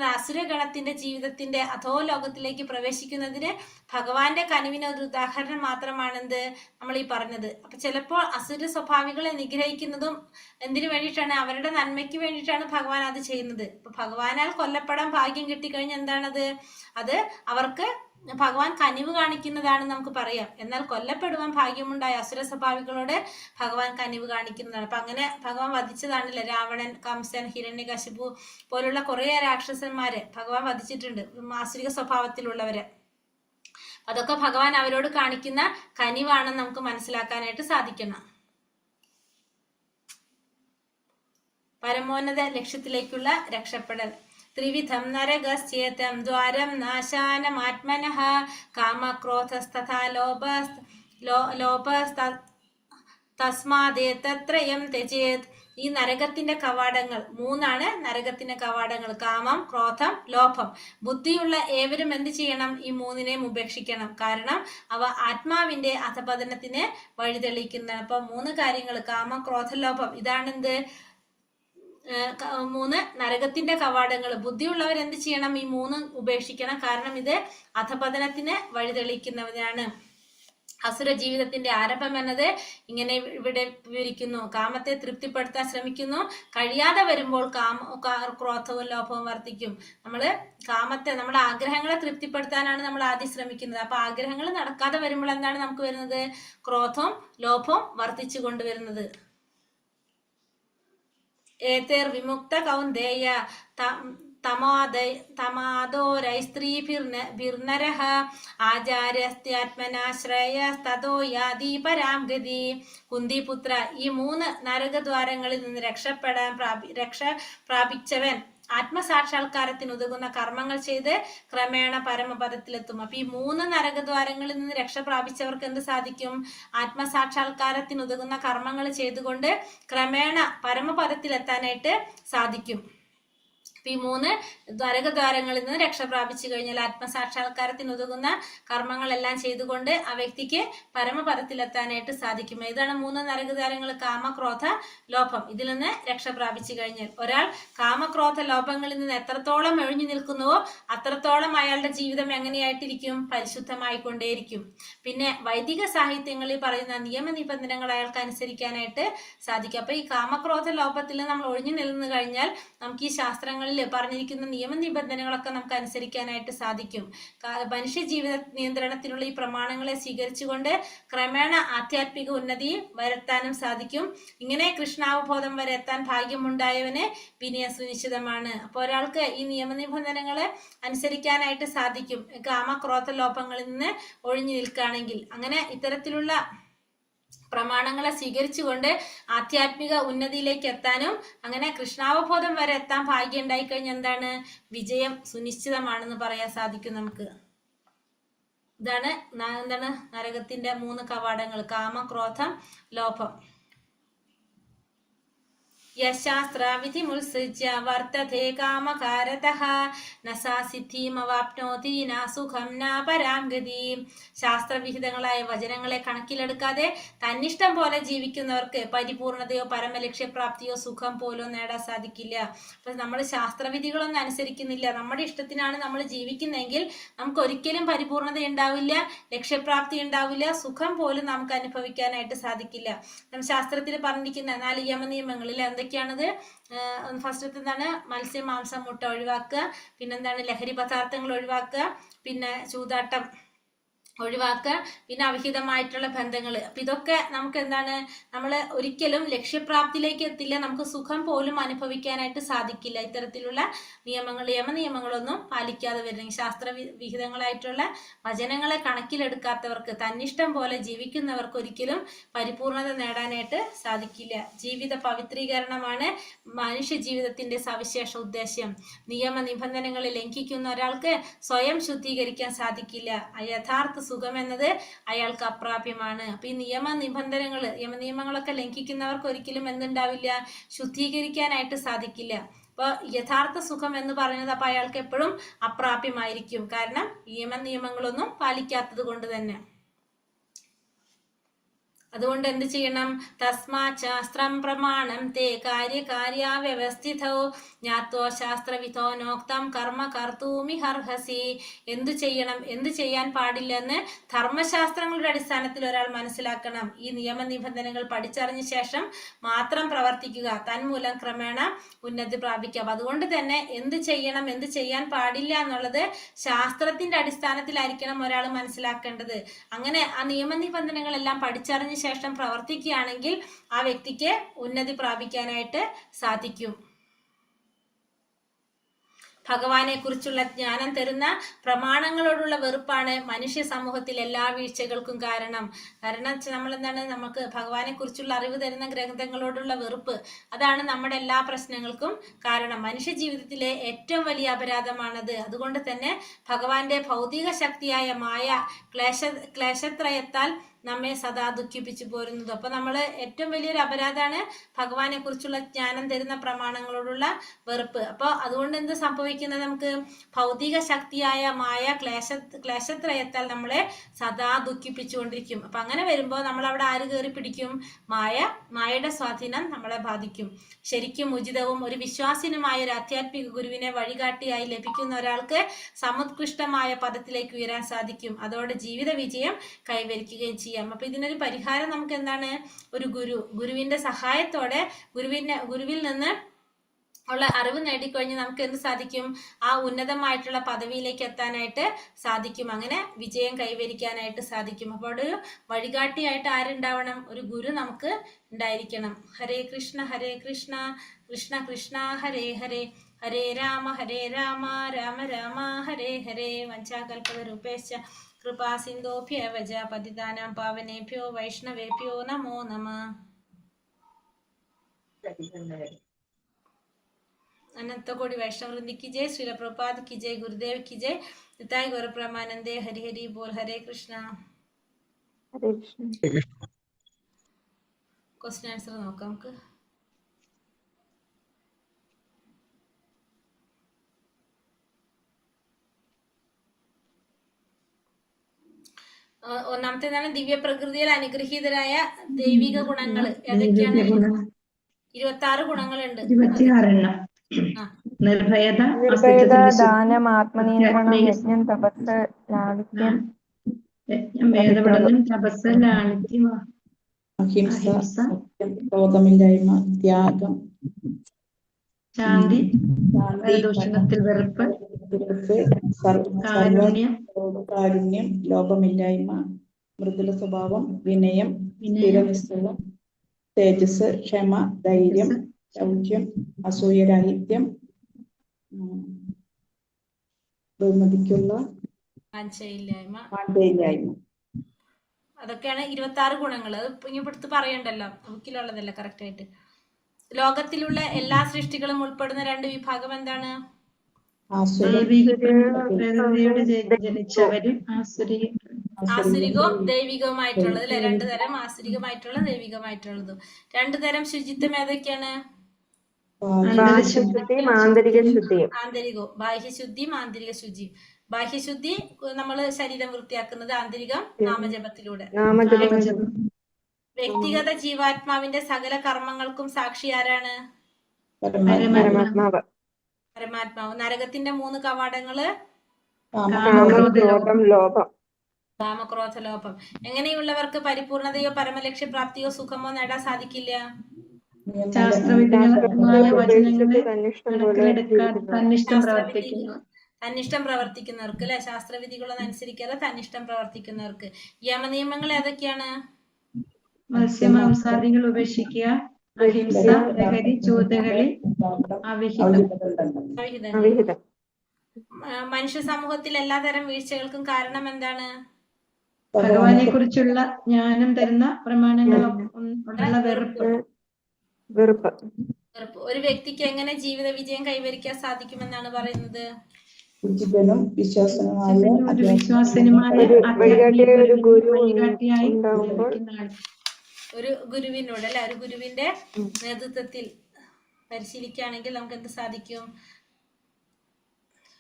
അസുരഗണത്തിന്റെ ജീവിതത്തിന്റെ അധോ ലോകത്തിലേക്ക് പ്രവേശിക്കുന്നതിന് ഭഗവാന്റെ കനിവിന് ഒരു ഉദാഹരണം മാത്രമാണെന്ത് നമ്മൾ ഈ പറഞ്ഞത്. അപ്പൊ ചിലപ്പോൾ അസുര സ്വഭാവികളെ നിഗ്രഹിക്കുന്നതും എന്തിനു വേണ്ടിയിട്ടാണ്? അവരുടെ നന്മയ്ക്ക് വേണ്ടിയിട്ടാണ് ഭഗവാൻ അത് ചെയ്യുന്നത്. അപ്പൊ ഭഗവാനാൽ കൊല്ലപ്പെടാൻ ഭാഗ്യം കിട്ടിക്കഴിഞ്ഞാൽ എന്താണത്? അത് അവർക്ക് ഭഗവാൻ കനിവ് കാണിക്കുന്നതാണെന്ന് നമുക്ക് പറയാം. എന്നാൽ കൊല്ലപ്പെടുവാൻ ഭാഗ്യമുണ്ടായ അസുര സ്വഭാവികളോട് ഭഗവാൻ കനിവ് കാണിക്കുന്നതാണ്. അപ്പൊ അങ്ങനെ ഭഗവാൻ വധിച്ചതാണല്ലേ രാവണൻ, കംസൻ, ഹിരണ്യകശിപു പോലുള്ള കുറെ രാക്ഷസന്മാരെ ഭഗവാൻ വധിച്ചിട്ടുണ്ട്, ആസുരിക സ്വഭാവത്തിലുള്ളവരെ. അതൊക്കെ ഭഗവാൻ അവരോട് കാണിക്കുന്ന കനിവാണെന്ന് നമുക്ക് മനസ്സിലാക്കാനായിട്ട് സാധിക്കണം. പരമോന്നത ലക്ഷ്യത്തിലേക്കുള്ള രക്ഷപ്പെടൽ. ത്രിവിധം നരകസ്യേതം ദ്വാരം നാശാനമാത്മനഃ കാമക്രോധസ്തഥാ ലോഭസ്തസ്മാദേതത്രയം ത്യജേത്. ഈ നരകത്തിന്റെ കവാടങ്ങൾ മൂന്നാണ്. നരകത്തിന്റെ കവാടങ്ങൾ കാമം, ക്രോധം, ലോഭം. ബുദ്ധിയുള്ള ഏവരും എന്ത് ചെയ്യണം? ഈ മൂന്നിനെയും ഉപേക്ഷിക്കണം. കാരണം അവ ആത്മാവിന്റെ അധപതനത്തിന് വഴിതെളിക്കുന്നതാണ്. അപ്പൊ മൂന്ന് കാര്യങ്ങൾ കാമം, ക്രോധം, ലോഭം, ഇതാണെന്ത്? മൂന്ന് നരകത്തിന്റെ കവാടങ്ങൾ. ബുദ്ധിയുള്ളവർ എന്ത് ചെയ്യണം? ഈ മൂന്ന് ഉപേക്ഷിക്കണം. കാരണം ഇത് അധപതനത്തിന് വഴിതെളിക്കുന്നവരാണ്. അസുര ജീവിതത്തിന്റെ ആരംഭം എന്നത് ഇങ്ങനെ ഇവിടെ വിവരിക്കുന്നു. കാമത്തെ തൃപ്തിപ്പെടുത്താൻ ശ്രമിക്കുന്നു, കഴിയാതെ വരുമ്പോൾ ക്രോധവും ലോഭവും വർദ്ധിക്കും. കാമത്തെ, നമ്മുടെ ആഗ്രഹങ്ങളെ തൃപ്തിപ്പെടുത്താനാണ് നമ്മൾ ആദ്യം ശ്രമിക്കുന്നത്. അപ്പൊ ആഗ്രഹങ്ങൾ നടക്കാതെ വരുമ്പോൾ എന്താണ് നമുക്ക് വരുന്നത്? ക്രോധവും ലോഭവും വർദ്ധിച്ചു കൊണ്ടുവരുന്നത്. ഏതേർ വിമുക്ത കൗന്ദേയ തമാദോരൈസ്ത്രീഭിർനരഃ ആചാര്യസ്ത്യാത്മനാശ്രയസ്തതോ യാതി പരാം ഗതി. കുന്തിപുത്ര, ഈ മൂന്ന് നരകദ്വാരങ്ങളിൽ നിന്ന് രക്ഷ പ്രാപിച്ചവൻ ആത്മസാക്ഷാത്കാരത്തിന് ഉതകുന്ന കർമ്മങ്ങൾ ചെയ്ത് ക്രമേണ പരമപദത്തിലെത്തും. അപ്പൊ ഈ മൂന്ന് നരകദ്വാരങ്ങളിൽ നിന്ന് രക്ഷ പ്രാപിച്ചവർക്ക് എന്ത് സാധിക്കും? ആത്മസാക്ഷാത്കാരത്തിന് ഉതകുന്ന കർമ്മങ്ങൾ ചെയ്തുകൊണ്ട് ക്രമേണ പരമപദത്തിലെത്താനായിട്ട് സാധിക്കും. ഈ മൂന്ന് നരകദ്വാരങ്ങളിൽ നിന്ന് രക്ഷ പ്രാപിച്ചു കഴിഞ്ഞാൽ ആത്മസാക്ഷാത്കാരത്തിന് ഉതകുന്ന കർമ്മങ്ങളെല്ലാം ചെയ്തുകൊണ്ട് ആ വ്യക്തിക്ക് പരമപദത്തിലെത്താനായിട്ട് സാധിക്കും. ഇതാണ് മൂന്ന് നരകദ്വാരങ്ങൾ: കാമ, ക്രോധ, ലോഭം. ഇതിൽ നിന്ന് രക്ഷ പ്രാപിച്ചു കഴിഞ്ഞാൽ ഒരാൾ കാമക്രോധ ലോഭങ്ങളിൽ നിന്ന് എത്രത്തോളം ഒഴിഞ്ഞു നിൽക്കുന്നുവോ അത്രത്തോളം അയാളുടെ ജീവിതം എങ്ങനെയായിട്ടിരിക്കും? പരിശുദ്ധമായിക്കൊണ്ടേയിരിക്കും. പിന്നെ വൈദിക സാഹിത്യങ്ങളിൽ പറയുന്ന നിയമനിബന്ധനകൾ അയാൾക്ക് അനുസരിക്കാനായിട്ട് സാധിക്കും. അപ്പൊ ഈ കാമക്രോധ ലോഭത്തിൽ നമ്മൾ ഒഴിഞ്ഞു നിന്നു കഴിഞ്ഞാൽ നമുക്ക് ഈ ശാസ്ത്രങ്ങളിൽ പറഞ്ഞിരിക്കുന്ന നിയമനിബന്ധനകളൊക്കെ നമുക്ക് അനുസരിക്കാനായിട്ട് സാധിക്കും. മനുഷ്യ ജീവിത നിയന്ത്രണത്തിനുള്ള ഈ പ്രമാണങ്ങളെ സ്വീകരിച്ചുകൊണ്ട് ക്രമേണ ആധ്യാത്മിക ഉന്നതി വരുത്താനും സാധിക്കും. ഇങ്ങനെ കൃഷ്ണാവബോധം വരെ എത്താൻ ഭാഗ്യമുണ്ടായവന് വിനയ സുനിശ്ചിതമാണ്. അപ്പോൾ ഒരാൾക്ക് ഈ നിയമനിബന്ധനകളെ അനുസരിക്കാനായിട്ട് സാധിക്കും, കാമക്രോധ ലോഭങ്ങളിൽ നിന്ന് ഒഴിഞ്ഞു നിൽക്കുകയാണെങ്കിൽ. അങ്ങനെ ഇത്തരത്തിലുള്ള പ്രമാണങ്ങളെ സ്വീകരിച്ചുകൊണ്ട് ആധ്യാത്മിക ഉന്നതിയിലേക്ക് എത്താനും അങ്ങനെ കൃഷ്ണാവബോധം വരെ എത്താൻ ഭാഗ്യം ഉണ്ടായി കഴിഞ്ഞാൽ എന്താണ്? വിജയം സുനിശ്ചിതമാണെന്ന് പറയാൻ സാധിക്കും നമുക്ക്. ഇതാണ് നരകത്തിന്റെ മൂന്ന് കവാടങ്ങൾ: കാമം, ക്രോധം, ലോഭം. യശാസ്ത്രവിധിമുത്സൃജ്യ വർത്തതേ കാമകാരതഃ ന സാ സിദ്ധിമവാപ്നോതി ന സുഖം ന പരാം ഗതിം. ശാസ്ത്രവിഹിതങ്ങളായ വചനങ്ങളെ കണക്കിലെടുക്കാതെ തന്നിഷ്ടം പോലെ ജീവിക്കുന്നവർക്ക് പരിപൂർണതയോ പരമലക്ഷ്യപ്രാപ്തിയോ സുഖം പോലോ നേടാൻ സാധിക്കില്ല. അപ്പൊ നമ്മൾ ശാസ്ത്രവിധികളൊന്നും അനുസരിക്കുന്നില്ല, നമ്മുടെ ഇഷ്ടത്തിനാണ് നമ്മൾ ജീവിക്കുന്നതെങ്കിൽ നമുക്ക് ഒരിക്കലും പരിപൂർണത ഉണ്ടാവില്ല, ലക്ഷ്യപ്രാപ്തി ഉണ്ടാവില്ല, സുഖം പോലും നമുക്ക് അനുഭവിക്കാനായിട്ട് സാധിക്കില്ല. നമ്മൾ ശാസ്ത്രത്തിൽ പറഞ്ഞിരിക്കുന്ന 4 യമനിയമങ്ങളിൽ എന്തൊക്കെയാണത്? ഫസ്റ്റ് എന്താണ്? മത്സ്യം, മാംസം, മുട്ട ഒഴിവാക്കുക. പിന്നെന്താണ്? ലഹരി പദാർത്ഥങ്ങൾ ഒഴിവാക്കുക. പിന്നെ ചൂതാട്ടം ഒഴിവാക്കുക. പിന്നെ അവിഹിതമായിട്ടുള്ള ബന്ധങ്ങൾ. അപ്പൊ ഇതൊക്കെ നമുക്ക് എന്താണ്? നമ്മൾ ഒരിക്കലും ലക്ഷ്യപ്രാപ്തിയിലേക്ക് എത്തില്ല, നമുക്ക് സുഖം പോലും അനുഭവിക്കാനായിട്ട് സാധിക്കില്ല ഇത്തരത്തിലുള്ള യമനിയമങ്ങളൊന്നും പാലിക്കാതെ വരുന്നെങ്കിൽ. ശാസ്ത്രവിഹിതങ്ങളായിട്ടുള്ള വചനങ്ങളെ കണക്കിലെടുക്കാത്തവർക്ക്, തന്നിഷ്ടം പോലെ ജീവിക്കുന്നവർക്ക് ഒരിക്കലും പരിപൂർണത നേടാനായിട്ട് സാധിക്കില്ല. ജീവിത പവിത്രീകരണമാണ് മനുഷ്യ ജീവിതത്തിന്റെ സവിശേഷ ഉദ്ദേശ്യം. നിയമനിബന്ധനകളെ ലംഘിക്കുന്ന ഒരാൾക്ക് സ്വയം ശുദ്ധീകരിക്കാൻ സാധിക്കില്ല. യഥാർത്ഥ സുഖം എന്നത് അയാൾക്ക് അപ്രാപ്യമാണ്. അപ്പൊ ഈ യമനിയമങ്ങളൊക്കെ ലംഘിക്കുന്നവർക്ക് ഒരിക്കലും എന്തുണ്ടാവില്ല? ശുദ്ധീകരിക്കാനായിട്ട് സാധിക്കില്ല. അപ്പൊ യഥാർത്ഥ സുഖം എന്ന് പറയുന്നത് അപ്പൊ അയാൾക്ക് എപ്പോഴും അപ്രാപ്യമായിരിക്കും. കാരണം നിയമങ്ങളൊന്നും പാലിക്കാത്തത് കൊണ്ട് തന്നെ. അതുകൊണ്ട് എന്ത് ചെയ്യണം? തസ്മാത് ശാസ്ത്രം പ്രമാണം തേ കാര്യകാര്യാവ്യവസ്ഥിതോ ജ്ഞാത്വോ ശാസ്ത്രവിധോ നോക്തം കർമ്മ കർത്തൂമിഹർഹസി. എന്തു ചെയ്യണം, എന്ത് ചെയ്യാൻ പാടില്ലെന്ന് ധർമ്മശാസ്ത്രങ്ങളുടെ അടിസ്ഥാനത്തിൽ ഒരാൾ മനസ്സിലാക്കണം. ഈ നിയമനിബന്ധനകൾ പഠിച്ചറിഞ്ഞ ശേഷം മാത്രം പ്രവർത്തിക്കുക, തന്മൂലം ക്രമേണ ഉന്നതി പ്രാപിക്കാം. അതുകൊണ്ട് തന്നെ എന്ത് ചെയ്യണം, എന്ത് ചെയ്യാൻ പാടില്ല എന്നുള്ളത് ശാസ്ത്രത്തിന്റെ അടിസ്ഥാനത്തിലായിരിക്കണം ഒരാൾ മനസ്സിലാക്കേണ്ടത്. അങ്ങനെ ആ നിയമനിബന്ധനകളെല്ലാം പഠിച്ചറിഞ്ഞ ശേഷം പ്രവർത്തിക്കുകയാണെങ്കിൽ ആ വ്യക്തിക്ക് ഉന്നതി പ്രാപിക്കാനായിട്ട് സാധിക്കും. ഭഗവാനെ കുറിച്ചുള്ള ജ്ഞാനം തരുന്ന പ്രമാണങ്ങളോടുള്ള വെറുപ്പാണ് മനുഷ്യ സമൂഹത്തിൽ എല്ലാ വീഴ്ചകൾക്കും കാരണം. നമ്മൾ എന്താണ്? നമുക്ക് ഭഗവാനെ കുറിച്ചുള്ള അറിവ് തരുന്ന ഗ്രന്ഥങ്ങളോടുള്ള വെറുപ്പ്, അതാണ് നമ്മുടെ എല്ലാ പ്രശ്നങ്ങൾക്കും കാരണം. മനുഷ്യ ജീവിതത്തിലെ ഏറ്റവും വലിയ അപരാധമാണത്. അതുകൊണ്ട് തന്നെ ഭഗവാന്റെ ഭൗതിക ശക്തിയായ മായ ക്ലേശത്രയത്താൽ നമ്മെ സദാ ദുഃഖിപ്പിച്ചു പോരുന്നത്. അപ്പൊ നമ്മൾ ഏറ്റവും വലിയൊരു അപരാധമാണ് ഭഗവാനെ കുറിച്ചുള്ള ജ്ഞാനം തരുന്ന പ്രമാണങ്ങളോടുള്ള വെറുപ്പ്. അപ്പൊ അതുകൊണ്ട് എന്ത് സംഭവിക്കുന്നത്? നമുക്ക് ഭൗതിക ശക്തിയായ മായ ക്ലേശത്രയത്താൽ നമ്മളെ സദാ ദുഃഖിപ്പിച്ചുകൊണ്ടിരിക്കും. അപ്പൊ അങ്ങനെ വരുമ്പോൾ നമ്മൾ അവിടെ ആര് കയറി പിടിക്കും? മായയുടെ സ്വാധീനം നമ്മളെ ബാധിക്കും. ശരിക്കും ഉചിതവും ഒരു വിശ്വാസിനുമായ ഒരു ആധ്യാത്മിക ഗുരുവിനെ വഴികാട്ടിയായി ലഭിക്കുന്ന ഒരാൾക്ക് സമുത്കൃഷ്ടമായ പദത്തിലേക്ക് ഉയരാൻ സാധിക്കും. അതോടെ ജീവിത വിജയം കൈവരിക്കുകയും ചെയ്യും. അപ്പൊ ഇതിനൊരു പരിഹാരം നമുക്ക് എന്താണ്? ഒരു ഗുരുവിന്റെ സഹായത്തോടെ ഗുരുവിൽ നിന്ന് ഉള്ള അറിവ് നേടിക്കഴിഞ്ഞ് നമുക്ക് എന്ത് സാധിക്കും? ആ ഉന്നതമായിട്ടുള്ള പദവിയിലേക്ക് എത്താനായിട്ട് സാധിക്കും. അങ്ങനെ വിജയം കൈവരിക്കാനായിട്ട് സാധിക്കും. അപ്പോൾ ഒരു വഴികാട്ടിയായിട്ട് ആരുണ്ടാവണം? ഒരു ഗുരു നമുക്ക് ഉണ്ടായിരിക്കണം. ഹരേ കൃഷ്ണ കൃഷ്ണ കൃഷ്ണ ഹരേ ഹരേ, ഹരേ രാമ രാമ രാമ ഹരേ ഹരേ. വഞ്ചാകൽപതരൂപേശ്ച കൃപാ സിന്ധോഭ്യവച പതിതാനാം പാവനേഭ്യോ വൈഷ്ണവേഭ്യോ നമോ നമഃ. अनंत कोटि वैष्णव वृंद की जय, श्रील प्रभुपाद की जय, गुरुदेव की जय, निताय गौर ब्रह्मानंदे, हरि हरि बोल. हरे कृष्णा. क्वेश्चन आंसर നോക്കാം നമുക്ക്. ഒന്നാമത്തേതാണ് ദിവ്യപ്രകൃതിയിൽ അനുഗ്രഹീതരായ ദൈവിക ഗുണങ്ങൾ. ഏതൊക്കെയാണ്? 26 ഗുണങ്ങളുണ്ട്. 26 നിർഭയത, ദാനം, ആത്മനിയന്ത്രണം, യജ്ഞം, തപസ്, ലാളിത്യം, വേദപഠനം, തപസ്, ലാളിത്യം, അഹിംസ, ക്രോധമില്ലായ്മ, ത്യാഗം, ശാന്തി, ദൂഷണത്തിൽ വെറുപ്പ്, കാരുണ്യം, ലോഭമില്ലായ്മ, മൃദുല സ്വഭാവം, വിനയം, സ്ഥിരനിശ്ചയം, തേജസ്, ക്ഷമ, ധൈര്യം, ശൗച്യം, അസൂയരാഹിത്യം, ബഹുമതിക്കുള്ള വാഞ്ചയില്ലായ്മ. അതൊക്കെയാണ് 26 ഗുണങ്ങൾ. അത് ഇനി എടുത്ത് പറയണ്ടല്ലോ, ബുക്കിലുള്ളതല്ല കറക്റ്റ് ആയിട്ട്. ലോകത്തിലുള്ള എല്ലാ സൃഷ്ടികളും ഉൾപ്പെടുന്ന 2 വിഭാഗം എന്താണ്? ജനിച്ചവരും ആസുരികവും ദൈവികവുമായിട്ടുള്ളത് അല്ലെ? 2 തരം, ആസുരികമായിട്ടുള്ള ദൈവികമായിട്ടുള്ളതും. 2 തരം ശുചിത്വം ഏതൊക്കെയാണ്? അന്തരശുദ്ധിയും ആന്തരിക ശുദ്ധിയും. ആന്തരികവും ബാഹ്യശുദ്ധിയും ആന്തരിക ശുചിയും. ബാഹ്യശുദ്ധി നമ്മൾ ശരീരം വൃത്തിയാക്കുന്നത്, ആന്തരികം നാമജപത്തിലൂടെ. വ്യക്തിഗത ജീവാത്മാവിന്റെ സകല കർമ്മങ്ങൾക്കും സാക്ഷി ആരാണ്? പരമാത്മാവ്. പരമാത്മാവ്. നരകത്തിന്റെ 3 കവാടങ്ങള് കാമം, ലോഭം. കാമക്രോധ ലോഭം. എങ്ങനെയുള്ളവർക്ക് പരിപൂർണതയോ പരമലക്ഷ്യ പ്രാപ്തിയോ സുഖമോ നേടാൻ സാധിക്കില്ല? ശാസ്ത്രവിധികളായ വചനങ്ങളെ കണക്കിലെടുക്കാതെ തന്നിഷ്ടം പ്രവർത്തിക്കുന്നു. തന്നിഷ്ടം പ്രവർത്തിക്കുന്നവർക്ക് അല്ലെ, ശാസ്ത്രവിധികളൊന്നും അനുസരിക്കാതെ തന്നിഷ്ടം പ്രവർത്തിക്കുന്നവർക്ക്. യമനിയമങ്ങൾ ഏതൊക്കെയാണ്? മത്സ്യമാംസാദികൾ ഉപേക്ഷിക്കുക, അഹിംസ, ലഹരി, ചൂതുകളി, അവിഹിതം. മനുഷ്യ സമൂഹത്തിൽ എല്ലാതരം വീഴ്ചകൾക്കും കാരണം എന്താണ്? ഭഗവാനെ കുറിച്ചുള്ള ജ്ഞാനം തരുന്ന പ്രമാണങ്ങളോടുള്ള വെറുപ്പ്. ഒരു വ്യക്തിക്ക് എങ്ങനെ ജീവിത വിജയം കൈവരിക്കാൻ സാധിക്കുമെന്നാണ് പറയുന്നത്? ഒരു വിശ്വാസനുമായ ഒരു വഴികാട്ടിയായി ഒരു ഗുരുവിനോട് അല്ലെ, ഒരു ഗുരുവിന്റെ നേതൃത്വത്തിൽ പരിശീലിക്കുകയാണെങ്കിൽ നമുക്ക് എന്ത് സാധിക്കും?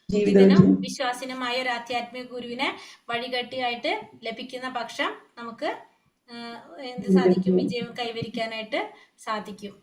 ബുദ്ധിതനും വിശ്വാസിനുമായ ഒരു ആധ്യാത്മിക ഗുരുവിനെ വഴികാട്ടിയായിട്ട് ലഭിക്കുന്ന പക്ഷം നമുക്ക് എന്ത് സാധിക്കും? വിജയം കൈവരിക്കാനായിട്ട് സാധിക്കും.